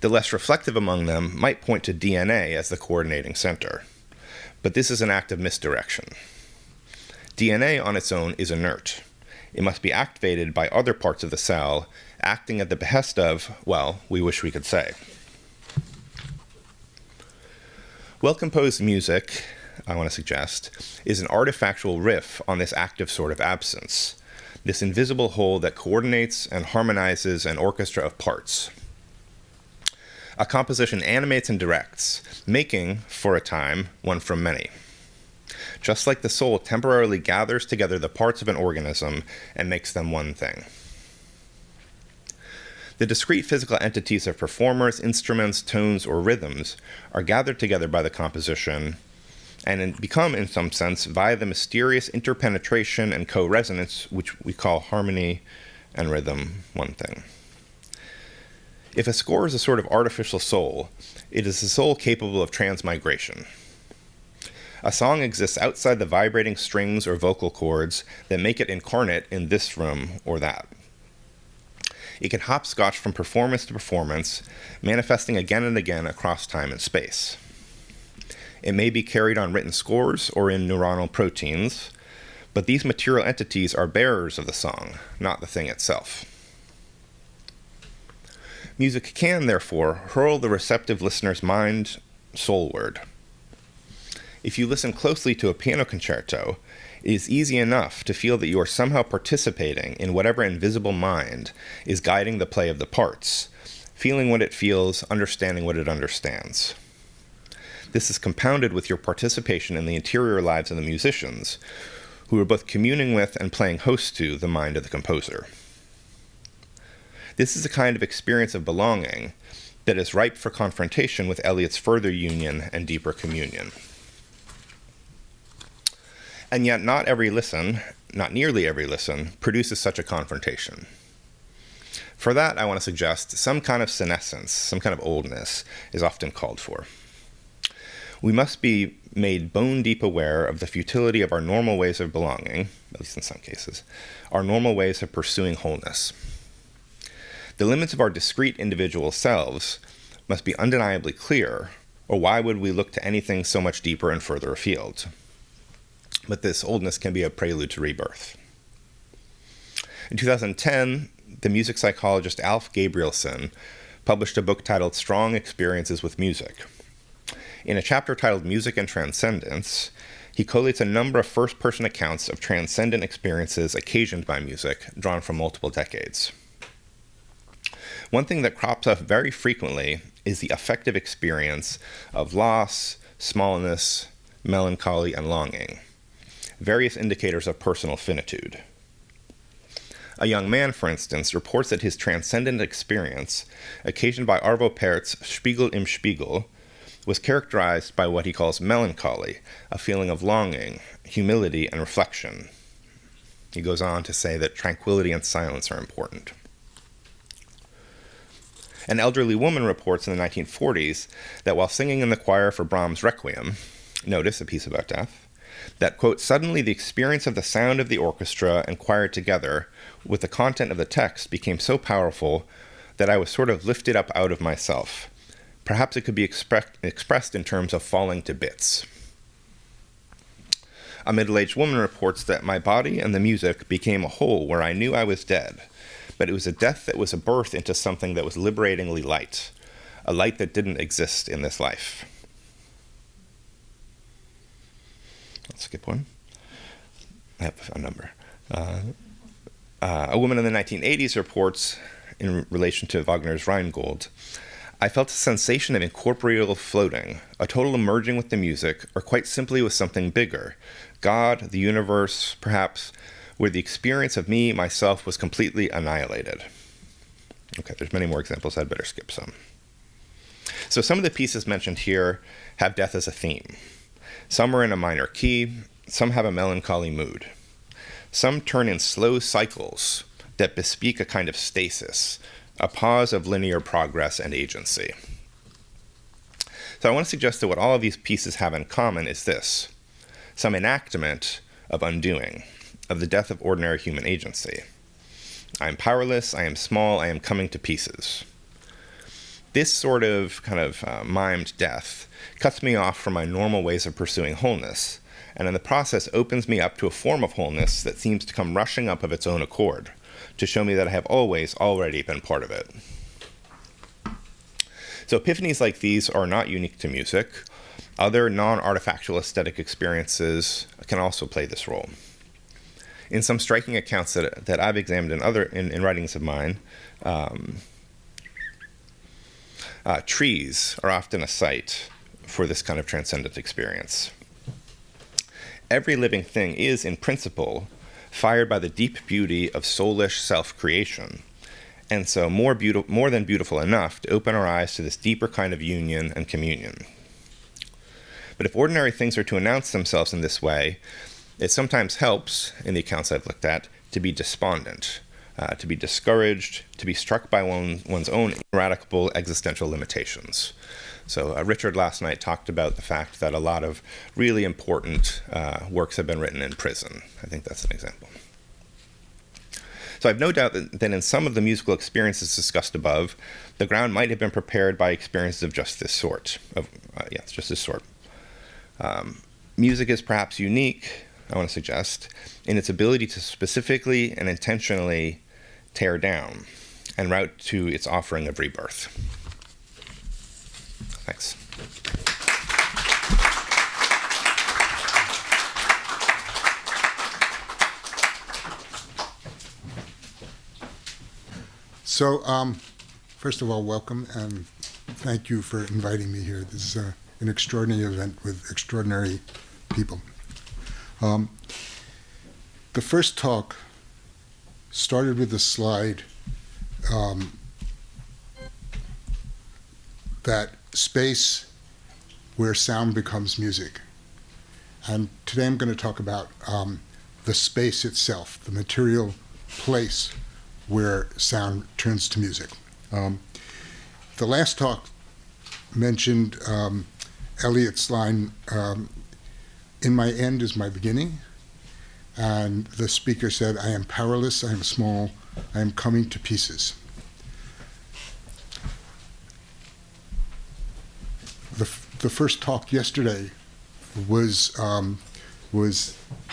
The less reflective among them might point to DNA as the coordinating center, but this is an act of misdirection. DNA on its own is inert. It must be activated by other parts of the cell, acting at the behest of, well, we wish we could say. Well-composed music, I want to suggest, is an artifactual riff on this active sort of absence, this invisible whole that coordinates and harmonizes an orchestra of parts. A composition animates and directs, making, for a time, one from many. Just like the soul temporarily gathers together the parts of an organism and makes them one thing. The discrete physical entities of performers, instruments, tones, or rhythms are gathered together by the composition and become, in some sense, via the mysterious interpenetration and co-resonance which we call harmony and rhythm, one thing. If a score is a sort of artificial soul, it is a soul capable of transmigration. A song exists outside the vibrating strings or vocal cords that make it incarnate in this room or that. It can hopscotch from performance to performance, manifesting again and again across time and space. It may be carried on written scores or in neuronal proteins, but these material entities are bearers of the song, not the thing itself. Music can, therefore, hurl the receptive listener's mind soulward. If you listen closely to a piano concerto, It is easy enough to feel that you are somehow participating in whatever invisible mind is guiding the play of the parts, feeling what it feels, understanding what it understands. This is compounded with your participation in the interior lives of the musicians, who are both communing with and playing host to the mind of the composer. This is a kind of experience of belonging that is ripe for confrontation with Eliot's further union and deeper communion. And yet not every listen, not nearly every listen, produces such a confrontation. For that, I want to suggest some kind of senescence, some kind of oldness, is often called for. We must be made bone-deep aware of the futility of our normal ways of belonging, at least in some cases, our normal ways of pursuing wholeness. The limits of our discrete individual selves must be undeniably clear, or why would we look to anything so much deeper and further afield? But this oldness can be a prelude to rebirth. In 2010, the music psychologist Alf Gabrielson published a book titled Strong Experiences with Music. In a chapter titled Music and Transcendence, he collates a number of first-person accounts of transcendent experiences occasioned by music, drawn from multiple decades. One thing that crops up very frequently is the affective experience of loss, smallness, melancholy, and longing, various indicators of personal finitude. A young man, for instance, reports that his transcendent experience, occasioned by Arvo Pärt's Spiegel im Spiegel, was characterized by what he calls melancholy, a feeling of longing, humility, and reflection. He goes on to say that tranquility and silence are important. An elderly woman reports in the 1940s that while singing in the choir for Brahms' Requiem, notice a piece about death, that, quote, suddenly the experience of the sound of the orchestra and choir together with the content of the text became so powerful that I was sort of lifted up out of myself. Perhaps it could be expressed in terms of falling to bits. A middle-aged woman reports that my body and the music became a whole where I knew I was dead, but it was a death that was a birth into something that was liberatingly light, a light that didn't exist in this life. Let's skip one. I have a number. A woman in the 1980s reports, in relation to Wagner's Rheingold, I felt a sensation of incorporeal floating, a total merging with the music, or quite simply with something bigger, God, the universe, perhaps, where the experience of me, myself, was completely annihilated. Okay, there's many more examples. I'd better skip some. So some of the pieces mentioned here have death as a theme. Some are in a minor key, some have a melancholy mood. Some turn in slow cycles that bespeak a kind of stasis, a pause of linear progress and agency. So I want to suggest that what all of these pieces have in common is this: some enactment of undoing, of the death of ordinary human agency. I am powerless, I am small, I am coming to pieces. This sort of mimed death cuts me off from my normal ways of pursuing wholeness, and in the process opens me up to a form of wholeness that seems to come rushing up of its own accord, to show me that I have always already been part of it. So epiphanies like these are not unique to music. Other non-artifactual aesthetic experiences can also play this role. In some striking accounts that I've examined in writings of mine, trees are often a site for this kind of transcendent experience. Every living thing is, in principle, fired by the deep beauty of soulish self-creation, and so more than beautiful enough to open our eyes to this deeper kind of union and communion. But if ordinary things are to announce themselves in this way, it sometimes helps, in the accounts I've looked at, to be despondent, to be discouraged, to be struck by one's own ineradicable existential limitations. So Richard last night talked about the fact that a lot of really important works have been written in prison. I think that's an example. So I have no doubt that in some of the musical experiences discussed above, the ground might have been prepared by experiences of just this sort. Music is perhaps unique, I want to suggest, in its ability to specifically and intentionally tear down and route to its offering of rebirth. Thanks. So, first of all, welcome, and thank you for inviting me here. This is an extraordinary event with extraordinary people. The first talk started with a slide that space where sound becomes music. And today I'm going to talk about the space itself, the material place where sound turns to music. The last talk mentioned Eliot's line, "In my end is my beginning," and the speaker said, "I am powerless, I am small, I am coming to pieces." The first talk yesterday was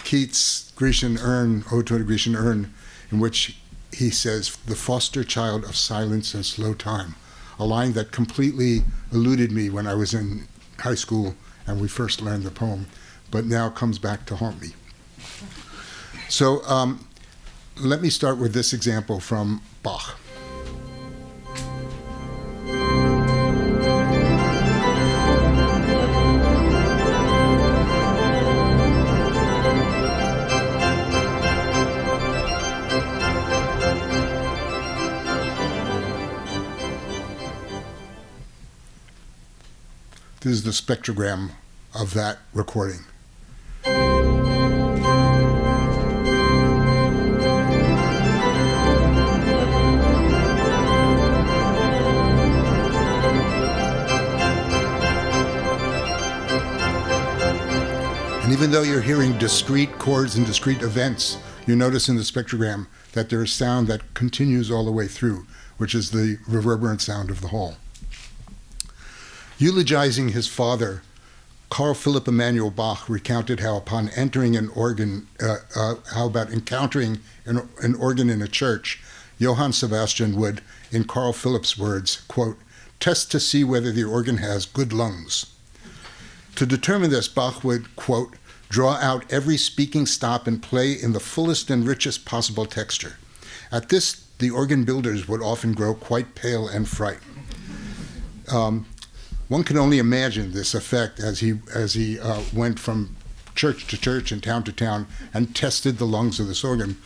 Keats' Grecian urn, Ode to a Grecian urn, in which he says, "The foster child of silence and slow time," a line that completely eluded me when I was in high school and we first learned the poem, but now comes back to haunt me. So let me start with this example from Bach. This is the spectrogram of that recording. And even though you're hearing discrete chords and discrete events, you notice in the spectrogram that there is sound that continues all the way through, which is the reverberant sound of the hall. Eulogizing his father, Carl Philipp Emanuel Bach recounted how upon entering an organ, how about encountering an organ in a church, Johann Sebastian would, in Carl Philipp's words, quote, "test to see whether the organ has good lungs." To determine this, Bach would, quote, "draw out every speaking stop and play in the fullest and richest possible texture." At this, the organ builders would often grow quite pale and frightened. One can only imagine this effect as he went from church to church and town to town and tested the lungs of this organ.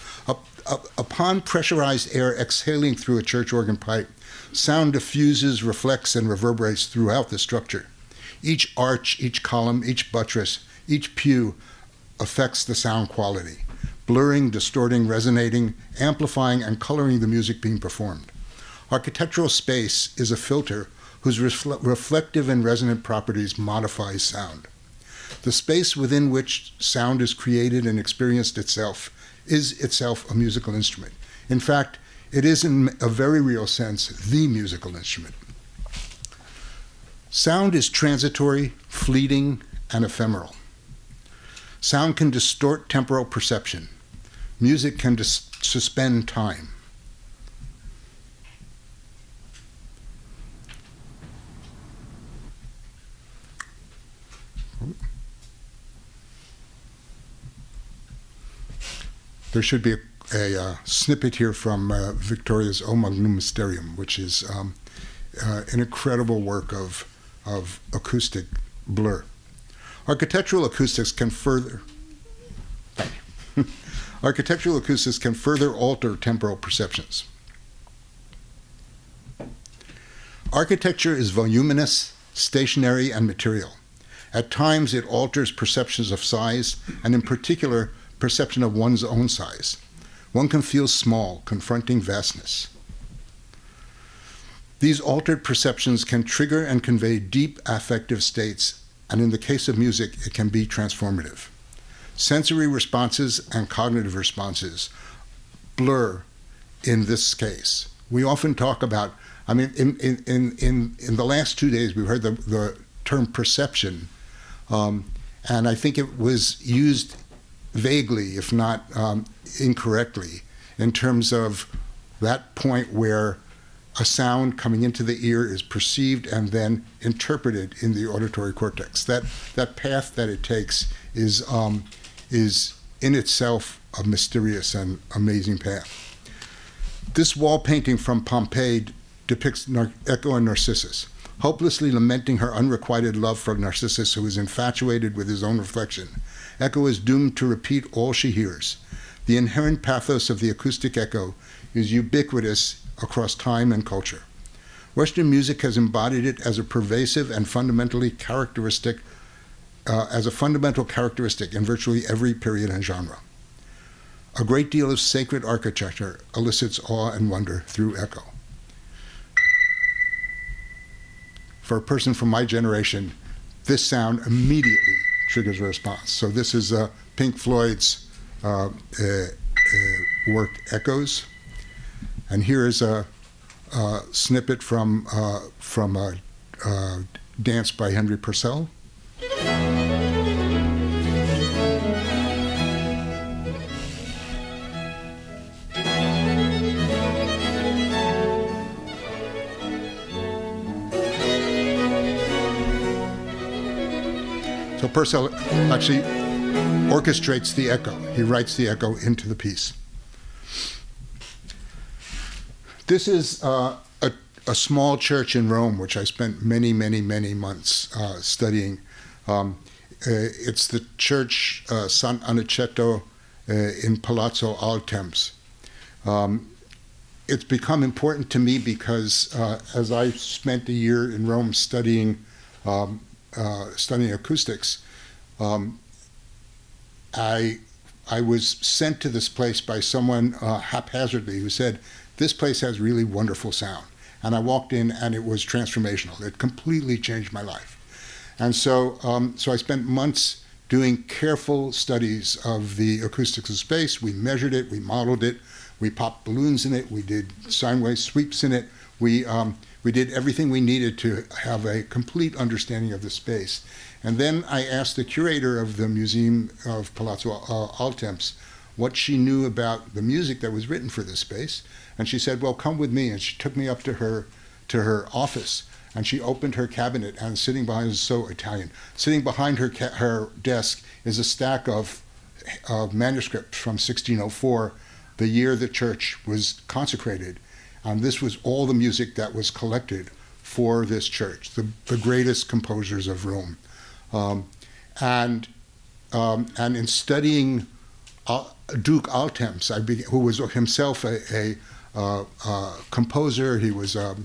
Upon pressurized air exhaling through a church organ pipe, sound diffuses, reflects, and reverberates throughout the structure. Each arch, each column, each buttress, each pew affects the sound quality, blurring, distorting, resonating, amplifying, and coloring the music being performed. Architectural space is a filter whose reflective and resonant properties modify sound. The space within which sound is created and experienced is itself a musical instrument. In fact, it is in a very real sense the musical instrument. Sound is transitory, fleeting, and ephemeral. Sound can distort temporal perception. Music can suspend time. There should be a snippet here from Victoria's O Magnum Mysterium, which is an incredible work of acoustic blur. Architectural acoustics can further alter temporal perceptions. Architecture is voluminous, stationary, and material. At times, it alters perceptions of size, and in particular, perception of one's own size. One can feel small, confronting vastness. These altered perceptions can trigger and convey deep affective states, and in the case of music, it can be transformative. Sensory responses and cognitive responses blur in this case. We often talk about, I mean, in the last 2 days, we've heard the term perception, and I think it was used vaguely, if not incorrectly, in terms of that point where a sound coming into the ear is perceived and then interpreted in the auditory cortex. That path that it takes is in itself a mysterious and amazing path. This wall painting from Pompeii depicts Echo and Narcissus, hopelessly lamenting her unrequited love for Narcissus, who is infatuated with his own reflection. Echo is doomed to repeat all she hears. The inherent pathos of the acoustic echo is ubiquitous across time and culture. Western music has embodied it as a pervasive and fundamental characteristic in virtually every period and genre. A great deal of sacred architecture elicits awe and wonder through echo. For a person from my generation, this sound immediately triggers a response. So this is Pink Floyd's work Echoes, and here is a snippet from a dance by Henry Purcell. So Purcell actually orchestrates the echo. He writes the echo into the piece. This is a small church in Rome, which I spent many months studying. It's the church San Aniceto in Palazzo Altemps. It's become important to me because as I spent a year in Rome studying acoustics, I was sent to this place by someone haphazardly who said, "This place has really wonderful sound." And I walked in and it was transformational. It completely changed my life. And so I spent months doing careful studies of the acoustics of space. We measured it, we modeled it, we popped balloons in it, we did sine wave sweeps in it. We did everything we needed to have a complete understanding of the space. And then I asked the curator of the Museum of Palazzo Altemps what she knew about the music that was written for this space. And she said, "Well, come with me." And she took me up to her office, and she opened her cabinet, and sitting behind, so Italian, sitting behind her desk is a stack of manuscripts from 1604, the year the church was consecrated. And this was all the music that was collected for this church, the greatest composers of Rome. And in studying Duke Altemps, who was himself a composer, he was a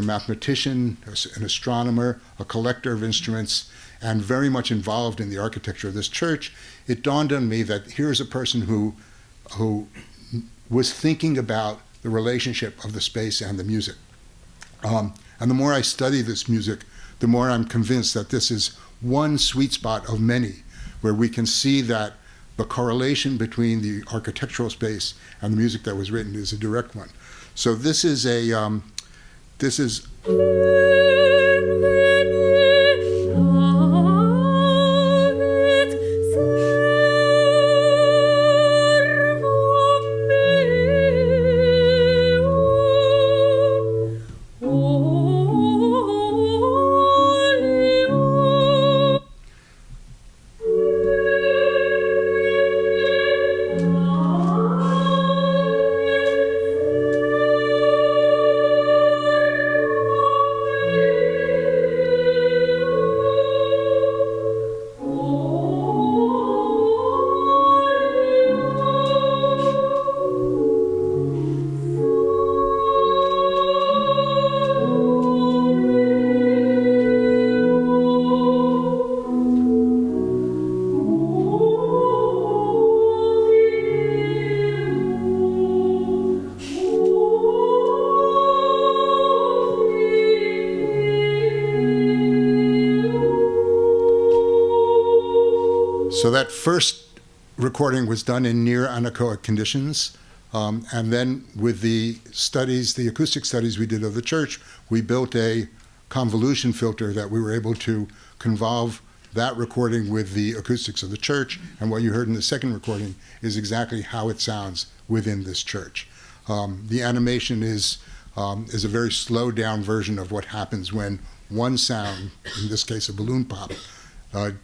mathematician, an astronomer, a collector of instruments, and very much involved in the architecture of this church, it dawned on me that here's a person who was thinking about the relationship of the space and the music. And the more I study this music, the more I'm convinced that this is one sweet spot of many, where we can see that the correlation between the architectural space and the music that was written is a direct one. So this is So that first recording was done in near anechoic conditions. And then with the acoustic studies we did of the church, we built a convolution filter that we were able to convolve that recording with the acoustics of the church. And what you heard in the second recording is exactly how it sounds within this church. The animation is a very slowed down version of what happens when one sound, in this case a balloon pop,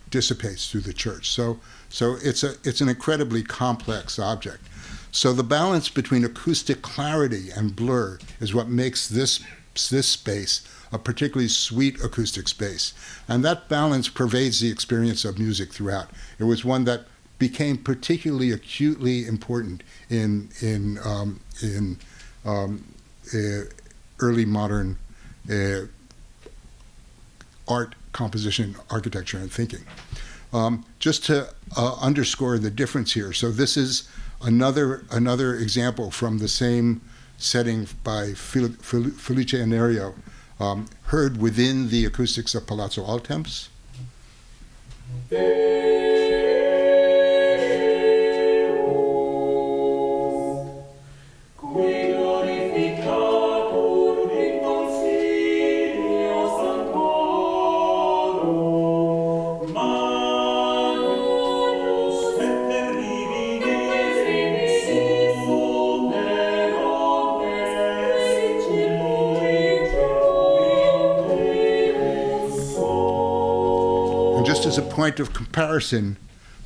dissipates through the church. So it's an incredibly complex object. So the balance between acoustic clarity and blur is what makes this space a particularly sweet acoustic space. And that balance pervades the experience of music throughout. It was one that became particularly acutely important in early modern art, composition, architecture, and thinking. Just to underscore the difference here, so this is another example from the same setting by Felice Anerio, heard within the acoustics of Palazzo Altemps. As a point of comparison,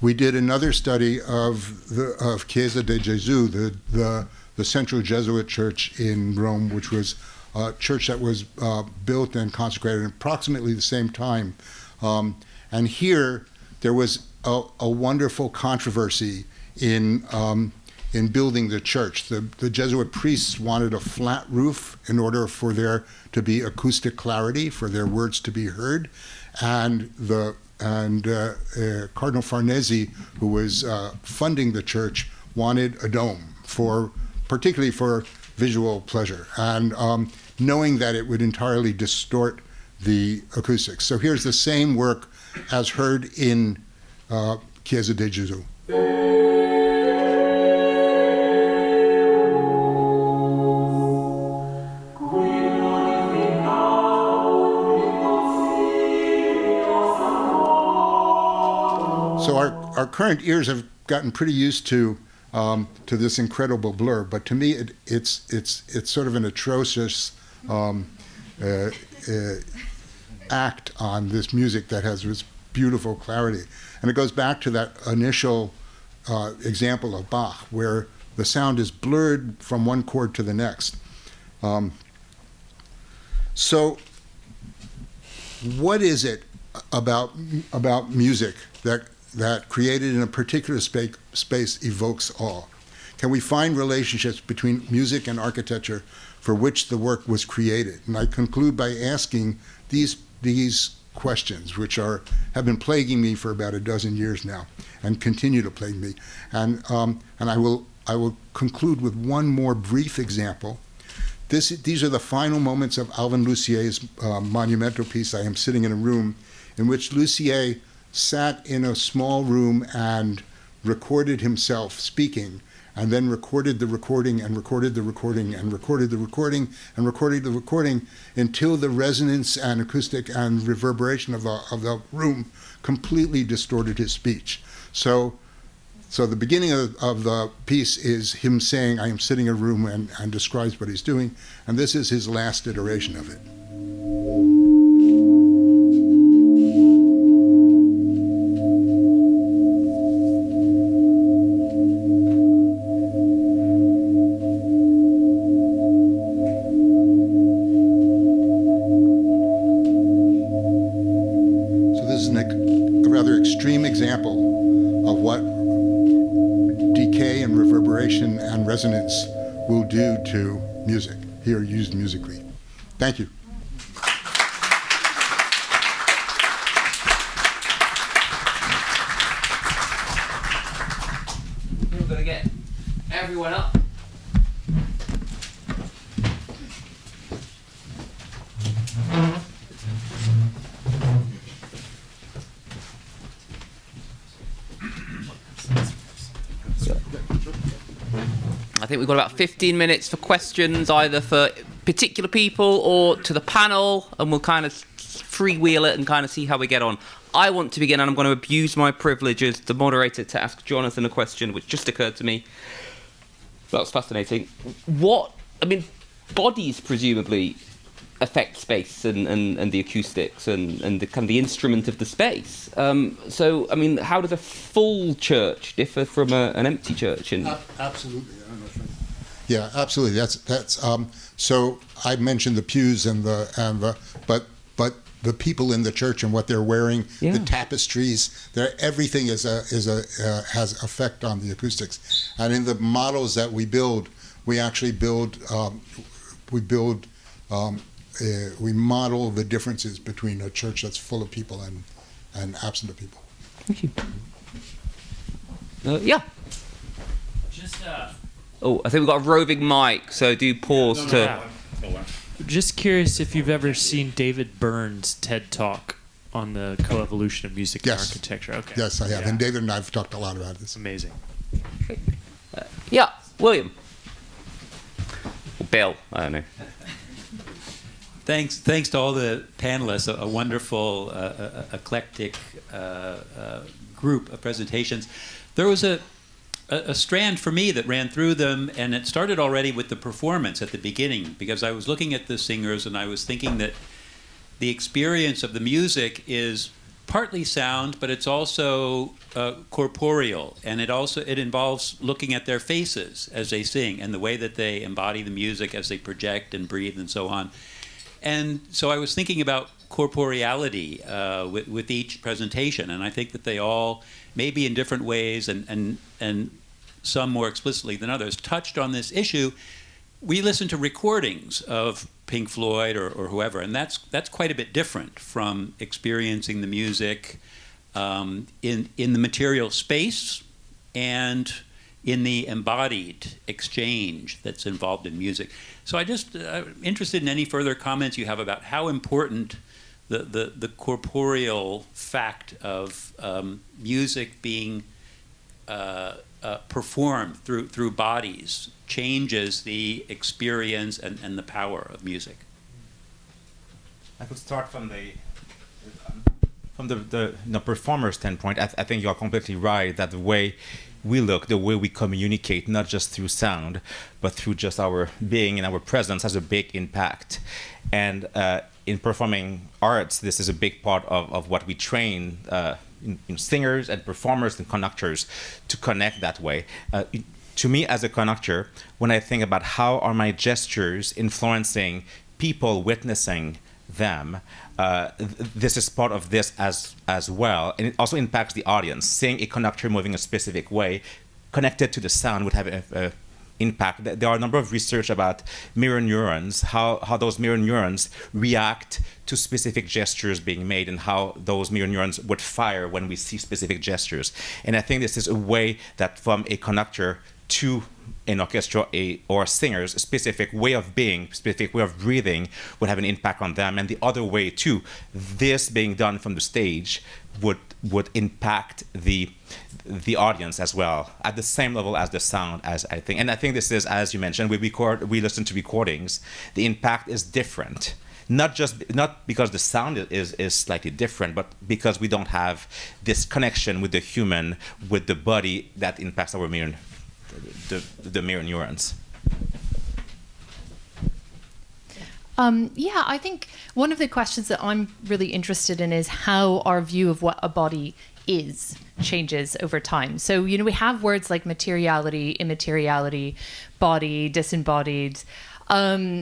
we did another study of Chiesa de Gesù, the Central Jesuit Church in Rome, which was a church that was built and consecrated at approximately the same time. And here there was a wonderful controversy in building the church. The Jesuit priests wanted a flat roof in order for there to be acoustic clarity, for their words to be heard, and Cardinal Farnese, who was funding the church, wanted a dome, particularly for visual pleasure, and knowing that it would entirely distort the acoustics. So here's the same work as heard in Chiesa de Gesù. So our current ears have gotten pretty used to this incredible blur, but to me it's sort of an atrocious act on this music that has this beautiful clarity, and it goes back to that initial example of Bach, where the sound is blurred from one chord to the next. So, what is it about music that created in a particular space evokes awe? Can we find relationships between music and architecture for which the work was created? And I conclude by asking these questions, which have been plaguing me for about a dozen years now, and continue to plague me. And I will conclude with one more brief example. These are the final moments of Alvin Lucier's monumental piece, I Am Sitting in a Room, in which Lucier sat in a small room and recorded himself speaking, and then recorded the recording and recorded the recording and recorded the recording and recorded the recording until the resonance and acoustic and reverberation of the room completely distorted his speech. So the beginning of the piece is him saying, I am sitting in a room, and describes what he's doing, and this is his last iteration of it. And resonance will do to music, here used musically. Thank you. We're going to get everyone up. I think we've got about 15 minutes for questions, either for particular people or to the panel, and we'll kind of freewheel it and kind of see how we get on. I want to begin, and I'm going to abuse my privilege as the moderator to ask Jonathan a question, which just occurred to me. That was fascinating. Bodies presumably affect space and the acoustics and the kind of the instrument of the space. So, I mean, how does a full church differ from an empty church? Absolutely. I don't know yeah, absolutely. That's so I mentioned the pews and the but the people in the church and what they're wearing, the tapestries, everything has effect on the acoustics. And in the models that we build, we actually we model the differences between a church that's full of people and absent of people. Thank you. Yeah. Just. Oh, I think we've got a roving mic, so do pause to. Just curious if you've ever seen David Byrne's TED Talk on the coevolution of music and architecture. Okay. Yes, I have. Yeah. And David and I have talked a lot about this. Amazing. Yeah, William. Or Bill, I don't know. Thanks to all the panelists, a wonderful, eclectic group of presentations. There was a strand for me that ran through them, and it started already with the performance at the beginning, because I was looking at the singers and I was thinking that the experience of the music is partly sound, but it's also corporeal, and it involves looking at their faces as they sing and the way that they embody the music as they project and breathe and so on. And so I was thinking about corporeality with each presentation, and I think that they all, maybe in different ways and some more explicitly than others, touched on this issue. We listen to recordings of Pink Floyd or whoever, and that's quite a bit different from experiencing the music in the material space and in the embodied exchange that's involved in music. So I'm interested in any further comments you have about how important the corporeal fact of music being performed through bodies changes the experience and the power of music. I could start from the performer standpoint. I think you're completely right that the way we look, the way we communicate, not just through sound, but through just our being and our presence, has a big impact. And in performing arts, this is a big part of what we train in singers and performers and conductors to connect that way. To me, as a conductor, when I think about how are my gestures influencing people witnessing them, this is part of this as well, and it also impacts the audience. Seeing a conductor moving a specific way connected to the sound would have an impact. There are a number of research about mirror neurons, how those mirror neurons react to specific gestures being made, and how those mirror neurons would fire when we see specific gestures. And I think this is a way that from a conductor to an orchestra or singers, a specific way of being, specific way of breathing would have an impact on them. And the other way too, this being done from the stage would impact the audience as well, at the same level as the sound, as I think. And I think this is, as you mentioned, we listen to recordings, the impact is different. Not because the sound is slightly different, but because we don't have this connection with the human, with the body that impacts our mirror. The mirror neurons. I think one of the questions that I'm really interested in is how our view of what a body is changes over time. So, we have words like materiality, immateriality, body, disembodied. But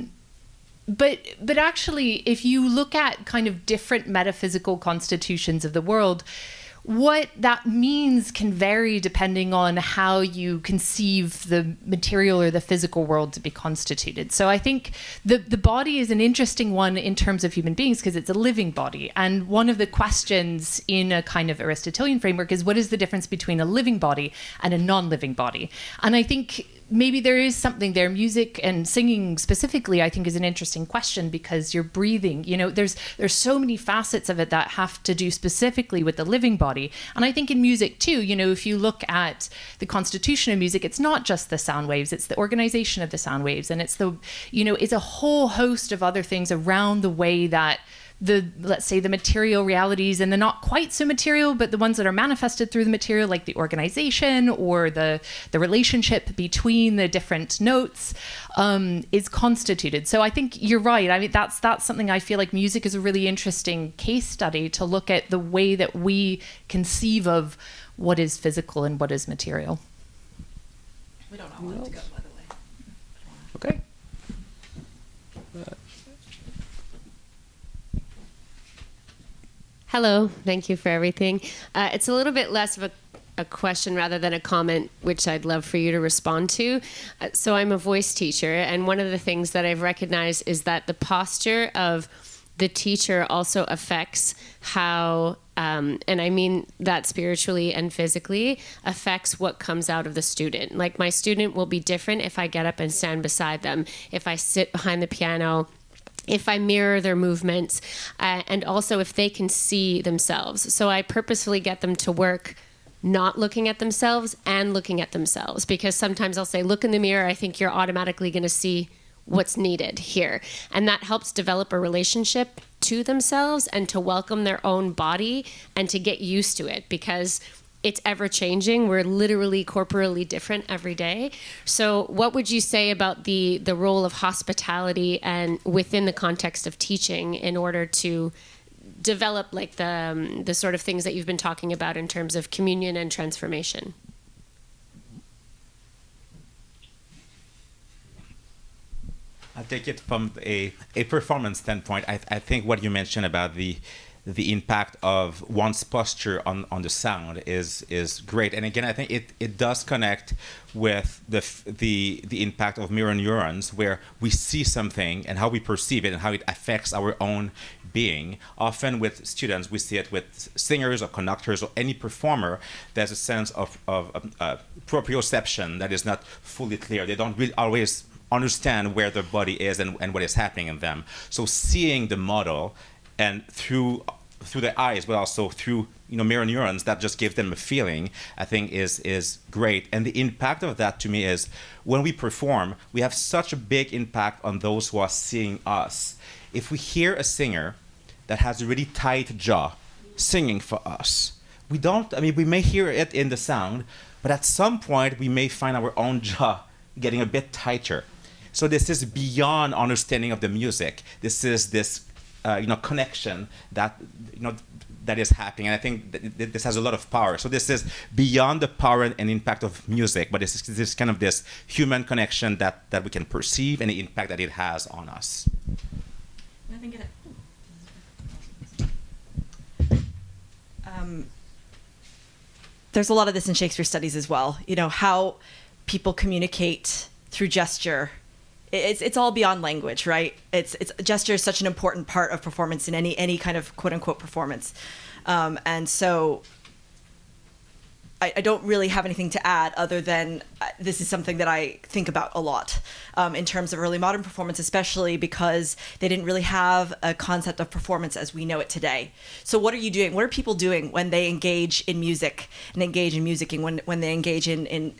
actually, if you look at kind of different metaphysical constitutions of the world, what that means can vary depending on how you conceive the material or the physical world to be constituted. So I think the body is an interesting one in terms of human beings because it's a living body. And one of the questions in a kind of Aristotelian framework is, what is the difference between a living body and a non-living body? And I think maybe there is something there. Music and singing specifically, I think, is an interesting question because you're breathing. There's so many facets of it that have to do specifically with the living body. And I think in music too, if you look at the constitution of music, it's not just the sound waves, it's the organization of the sound waves, and it's it's a whole host of other things around the way that let's say, the material realities and the not quite so material, but the ones that are manifested through the material, like the organization or the relationship between the different notes, is constituted. So I think you're right. I mean, that's something I feel like music is a really interesting case study to look at the way that we conceive of what is physical and what is material. We don't know where to go, by the way. Okay. Hello, thank you for everything. It's a little bit less of a question rather than a comment, which I'd love for you to respond to. So I'm a voice teacher, and one of the things that I've recognized is that the posture of the teacher also affects how, and I mean that spiritually and physically, affects what comes out of the student. Like, my student will be different if I get up and stand beside them, if I sit behind the piano, if I mirror their movements, and also if they can see themselves. So I purposefully get them to work not looking at themselves and looking at themselves, because sometimes I'll say, look in the mirror, I think you're automatically going to see what's needed here. And that helps develop a relationship to themselves and to welcome their own body and to get used to it, because it's ever changing. We're literally corporally different every day. So what would you say about the role of hospitality and within the context of teaching in order to develop like the sort of things that you've been talking about in terms of communion and transformation? I'll take it from a performance standpoint. I think what you mentioned about the impact of one's posture on the sound is great. And again, I think it does connect with the impact of mirror neurons, where we see something and how we perceive it and how it affects our own being. Often with students, we see it with singers or conductors or any performer. There's a sense of proprioception that is not fully clear. They don't really always understand where their body is and what is happening in them. So seeing the model, and through the eyes, but also through mirror neurons, that just gives them a feeling, I think is great. And the impact of that to me is, when we perform, we have such a big impact on those who are seeing us. If we hear a singer that has a really tight jaw singing for us, we may hear it in the sound, but at some point we may find our own jaw getting a bit tighter. So this is beyond understanding of the music. This is this connection that is happening, and I think this has a lot of power. So this is beyond the power and impact of music, but it's this kind of this human connection that we can perceive and the impact that it has on us. I think there's a lot of this in Shakespeare studies as well. How people communicate through gesture. It's all beyond language, right? It's gesture is such an important part of performance in any kind of quote unquote performance, and so I don't really have anything to add other than this is something that I think about a lot in terms of early modern performance, especially because they didn't really have a concept of performance as we know it today. So what are you doing? What are people doing when they engage in music and engage in musicking, when they engage in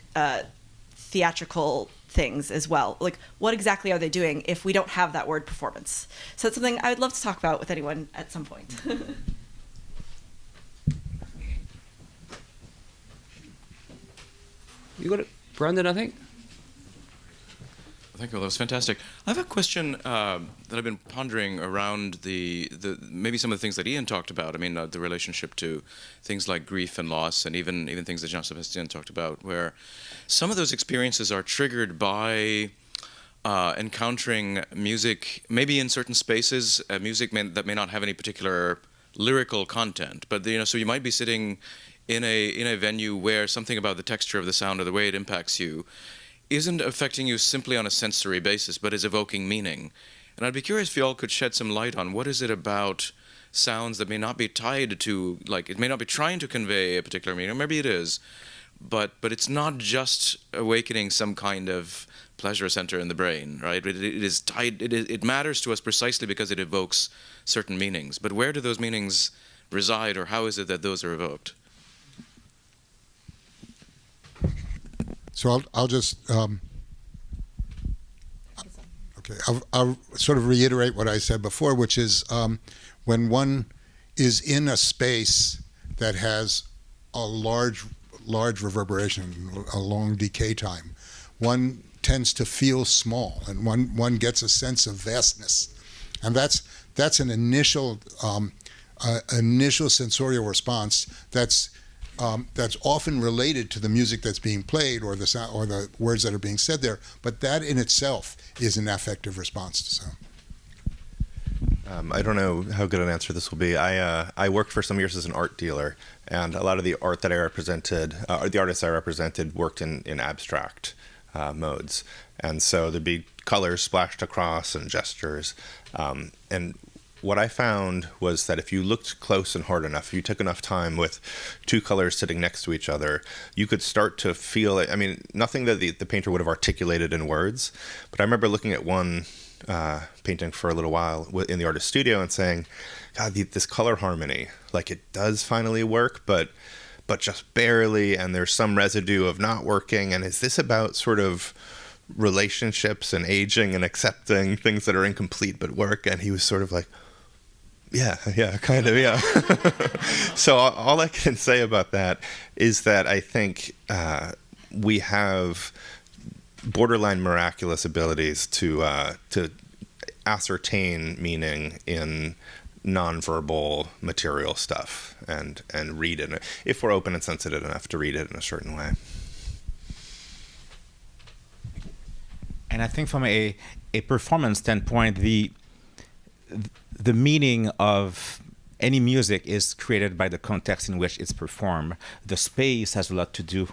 theatrical things as well? Like, what exactly are they doing if we don't have that word performance? So it's something I would love to talk about with anyone at some point. You got it, Brandon, I think. Thank you. That was fantastic. I have a question that I've been pondering around the maybe some of the things that Ian talked about. I mean, the relationship to things like grief and loss, and even things that Jean-Sébastien talked about, where some of those experiences are triggered by encountering music, maybe in certain spaces, music that may not have any particular lyrical content, but so you might be sitting in a venue where something about the texture of the sound or the way it impacts you isn't affecting you simply on a sensory basis, but is evoking meaning. And I'd be curious if you all could shed some light on what is it about sounds that may not be tied to, like, it may not be trying to convey a particular meaning, or maybe it is, but it's not just awakening some kind of pleasure center in the brain, right? It is tied. It matters to us precisely because it evokes certain meanings. But where do those meanings reside, or how is it that those are evoked? So I'll just I'll sort of reiterate what I said before, which is when one is in a space that has a large reverberation, a long decay time, one tends to feel small, and one gets a sense of vastness, and that's an initial sensorial response that's often related to the music that's being played or the sound, or the words that are being said there. But that in itself is an affective response to sound. I don't know how good an answer this will be. I worked for some years as an art dealer, and a lot of the art that I represented, or the artists I represented, worked in abstract modes. And so there'd be colors splashed across and gestures. And what I found was that if you looked close and hard enough, if you took enough time with two colors sitting next to each other, you could start to feel it. I mean, nothing that the painter would have articulated in words, but I remember looking at one painting for a little while in the artist studio and saying, God, this color harmony, like it does finally work, but just barely, and there's some residue of not working. And is this about sort of relationships and aging and accepting things that are incomplete but work? And he was sort of like, yeah, kind of, yeah. So all I can say about that is that I think we have borderline miraculous abilities to ascertain meaning in nonverbal material stuff and read it if we're open and sensitive enough to read it in a certain way. And I think from a performance standpoint, the meaning of any music is created by the context in which it's performed. The space has a lot to do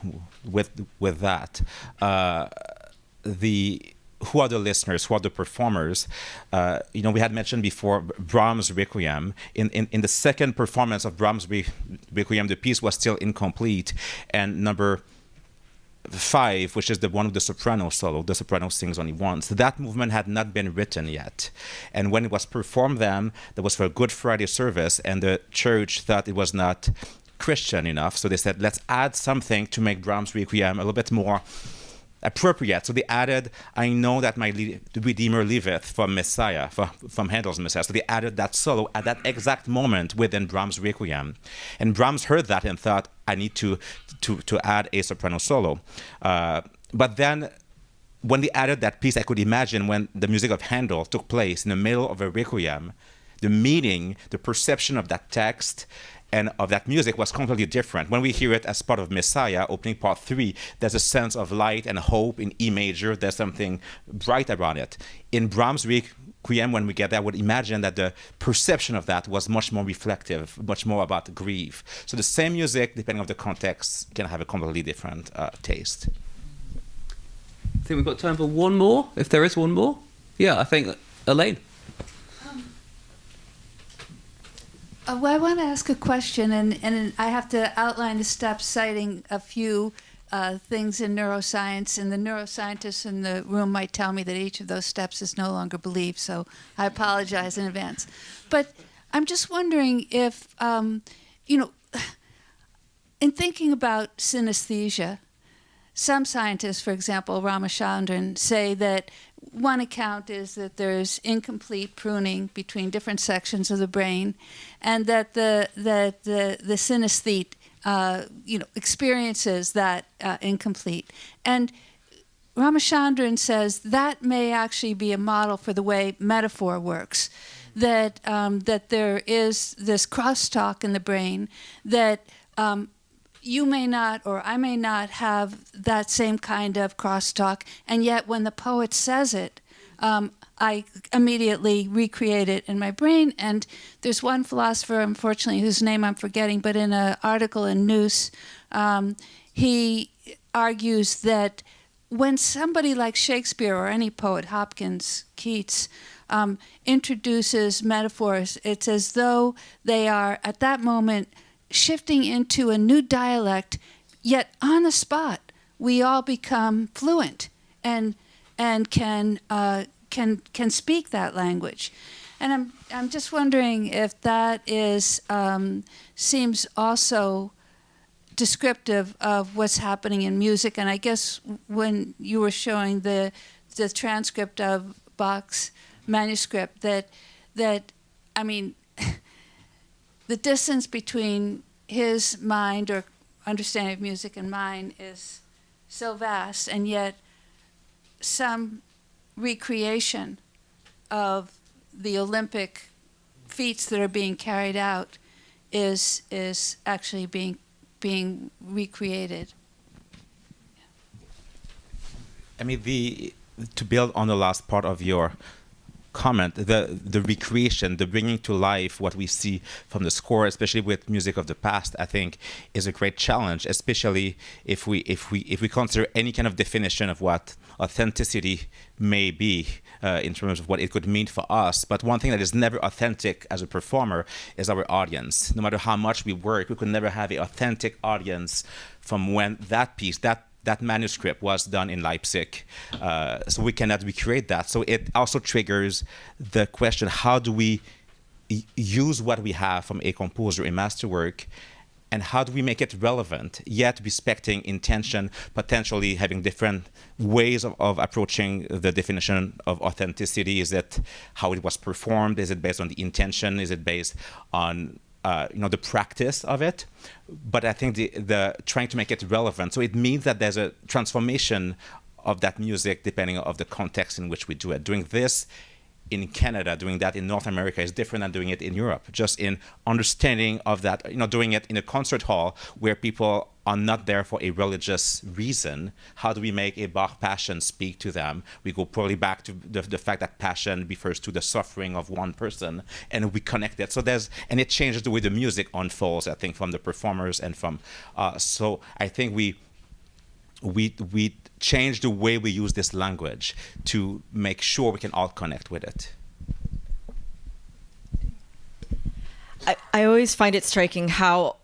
with that. Who are the listeners? Who are the performers? We had mentioned before Brahms' Requiem. In the second performance of Brahms' Requiem, the piece was still incomplete, and number 5, which is the one with the soprano solo, the soprano sings only once, that movement had not been written yet. And when it was performed then, that was for a Good Friday service, and the church thought it was not Christian enough, so they said, let's add something to make Brahms' Requiem a little bit more appropriate. So they added, I know that my Redeemer liveth, from Messiah, from Handel's Messiah. So they added that solo at that exact moment within Brahms' Requiem. And Brahms heard that and thought, I need to add a soprano solo. But then when they added that piece, I could imagine when the music of Handel took place in the middle of a Requiem, the meaning, the perception of that text and of that music was completely different. When we hear it as part of Messiah, opening part 3, there's a sense of light and hope in E major. There's something bright about it. In Brahms' Requiem, when we get there, I would imagine that the perception of that was much more reflective, much more about grief. So the same music, depending on the context, can have a completely different taste. I think we've got time for one more, if there is one more. Yeah, I think Elaine. Well, I want to ask a question, and I have to outline the steps, citing a few things in neuroscience, and the neuroscientists in the room might tell me that each of those steps is no longer believed, so I apologize in advance. But I'm just wondering if, in thinking about synesthesia, some scientists, for example, Ramachandran, say that one account is that there's incomplete pruning between different sections of the brain, and that the synesthete experiences that incomplete. And Ramachandran says that may actually be a model for the way metaphor works, that there is this crosstalk in the brain that you may not, or I may not, have that same kind of crosstalk, and yet when the poet says it, I immediately recreate it in my brain. And there's one philosopher, unfortunately, whose name I'm forgetting, but in an article in Noose, he argues that when somebody like Shakespeare or any poet, Hopkins, Keats, introduces metaphors, it's as though they are, at that moment, shifting into a new dialect, yet on the spot, we all become fluent and can speak that language. And I'm just wondering if that is seems also descriptive of what's happening in music. And I guess when you were showing the transcript of Bach's manuscript, that I mean, the distance between his mind or understanding of music and mine is so vast, and yet some recreation of the Olympic feats that are being carried out is actually being recreated. I mean, to build on the last part of your comment, the recreation, the bringing to life what we see from the score, especially with music of the past, I think is a great challenge, especially if we consider any kind of definition of what authenticity may be in terms of what it could mean for us. But one thing that is never authentic as a performer is our audience. No matter how much we work, we could never have an authentic audience from when that piece, that manuscript was done in Leipzig. So we cannot recreate that. So it also triggers the question, how do we use what we have from a composer, a masterwork, and how do we make it relevant, yet respecting intention, potentially having different ways of approaching the definition of authenticity? Is it how it was performed? Is it based on the intention? Is it based on the practice of it? But I think the trying to make it relevant. So it means that there's a transformation of that music depending on the context in which we do it. Doing this in Canada, doing that in North America is different than doing it in Europe. Just in understanding of that, doing it in a concert hall where people are not there for a religious reason. How do we make a Bach Passion speak to them? We go probably back to the fact that passion refers to the suffering of one person, and we connect it. So and it changes the way the music unfolds, I think, from the performers and from. So I think we change the way we use this language to make sure we can all connect with it. I always find it striking how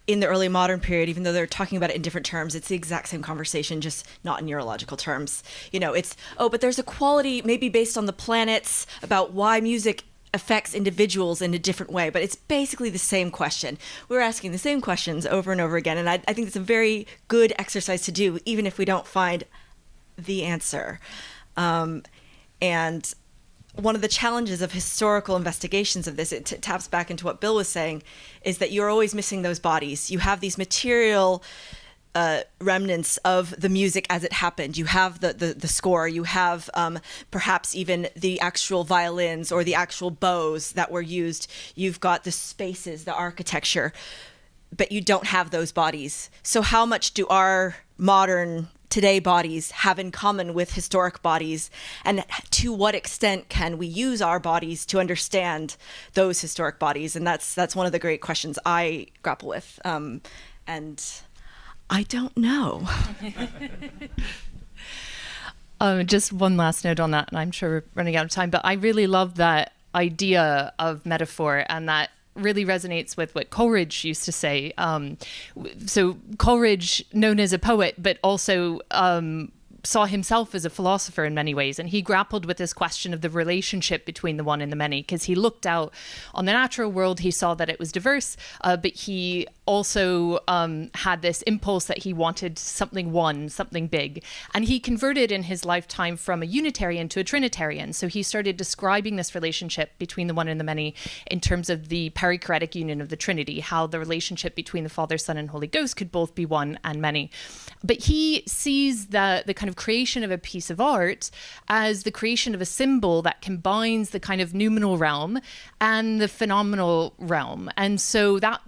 in the early modern period, even though they're talking about it in different terms, it's the exact same conversation, just not in neurological terms. It's, but there's a quality maybe based on the planets about why music affects individuals in a different way, but it's basically the same question. We're asking the same questions over and over again, and I think it's a very good exercise to do, even if we don't find the answer. And one of the challenges of historical investigations of this, it taps back into what Bill was saying, is that you're always missing those bodies. You have these material remnants of the music as it happened. You have the score. You have perhaps even the actual violins or the actual bows that were used. You've got the spaces, the architecture, but you don't have those bodies. So how much do our modern today bodies have in common with historic bodies, and to what extent can we use our bodies to understand those historic bodies? And that's one of the great questions I grapple with, and I don't know. Just one last note on that, and I'm sure we're running out of time, but I really love that idea of metaphor, and that really resonates with what Coleridge used to say. So Coleridge, known as a poet, but also saw himself as a philosopher in many ways, and he grappled with this question of the relationship between the one and the many, because he looked out on the natural world. He saw that it was diverse, but he also had this impulse that he wanted something big, and he converted in his lifetime from a Unitarian to a Trinitarian. So he started describing this relationship between the one and the many in terms of the perichoretic union of the Trinity, how the relationship between the Father, Son, and Holy Ghost could both be one and many. But he sees the kind of creation of a piece of art as the creation of a symbol that combines the kind of noumenal realm and the phenomenal realm. And so that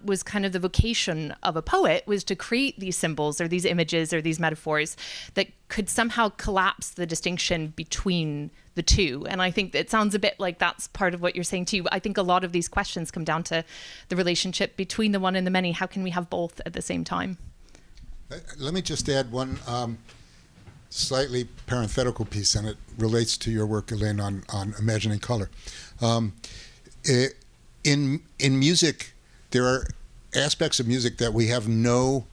was kind of the vocation of a poet, was to create these symbols or these images or these metaphors that could somehow collapse the distinction between the two. And I think it sounds a bit like that's part of what you're saying too. I think a lot of these questions come down to the relationship between the one and the many. How can we have both at the same time? Let me just add one slightly parenthetical piece, and it relates to your work, Elaine, on imagining color. In music, there are aspects of music that we have no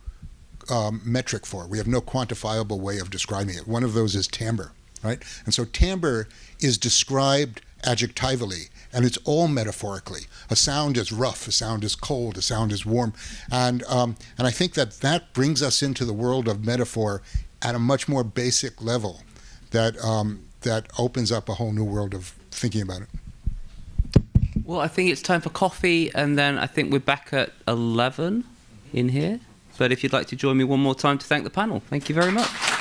metric for. We have no quantifiable way of describing it. One of those is timbre, right? And so timbre is described adjectivally, and it's all metaphorically. A sound is rough, a sound is cold, a sound is warm, and I think that brings us into the world of metaphor at a much more basic level that opens up a whole new world of thinking about it. Well, I think it's time for coffee, and then I think we're back at 11 in here. But if you'd like to join me one more time to thank the panel, thank you very much.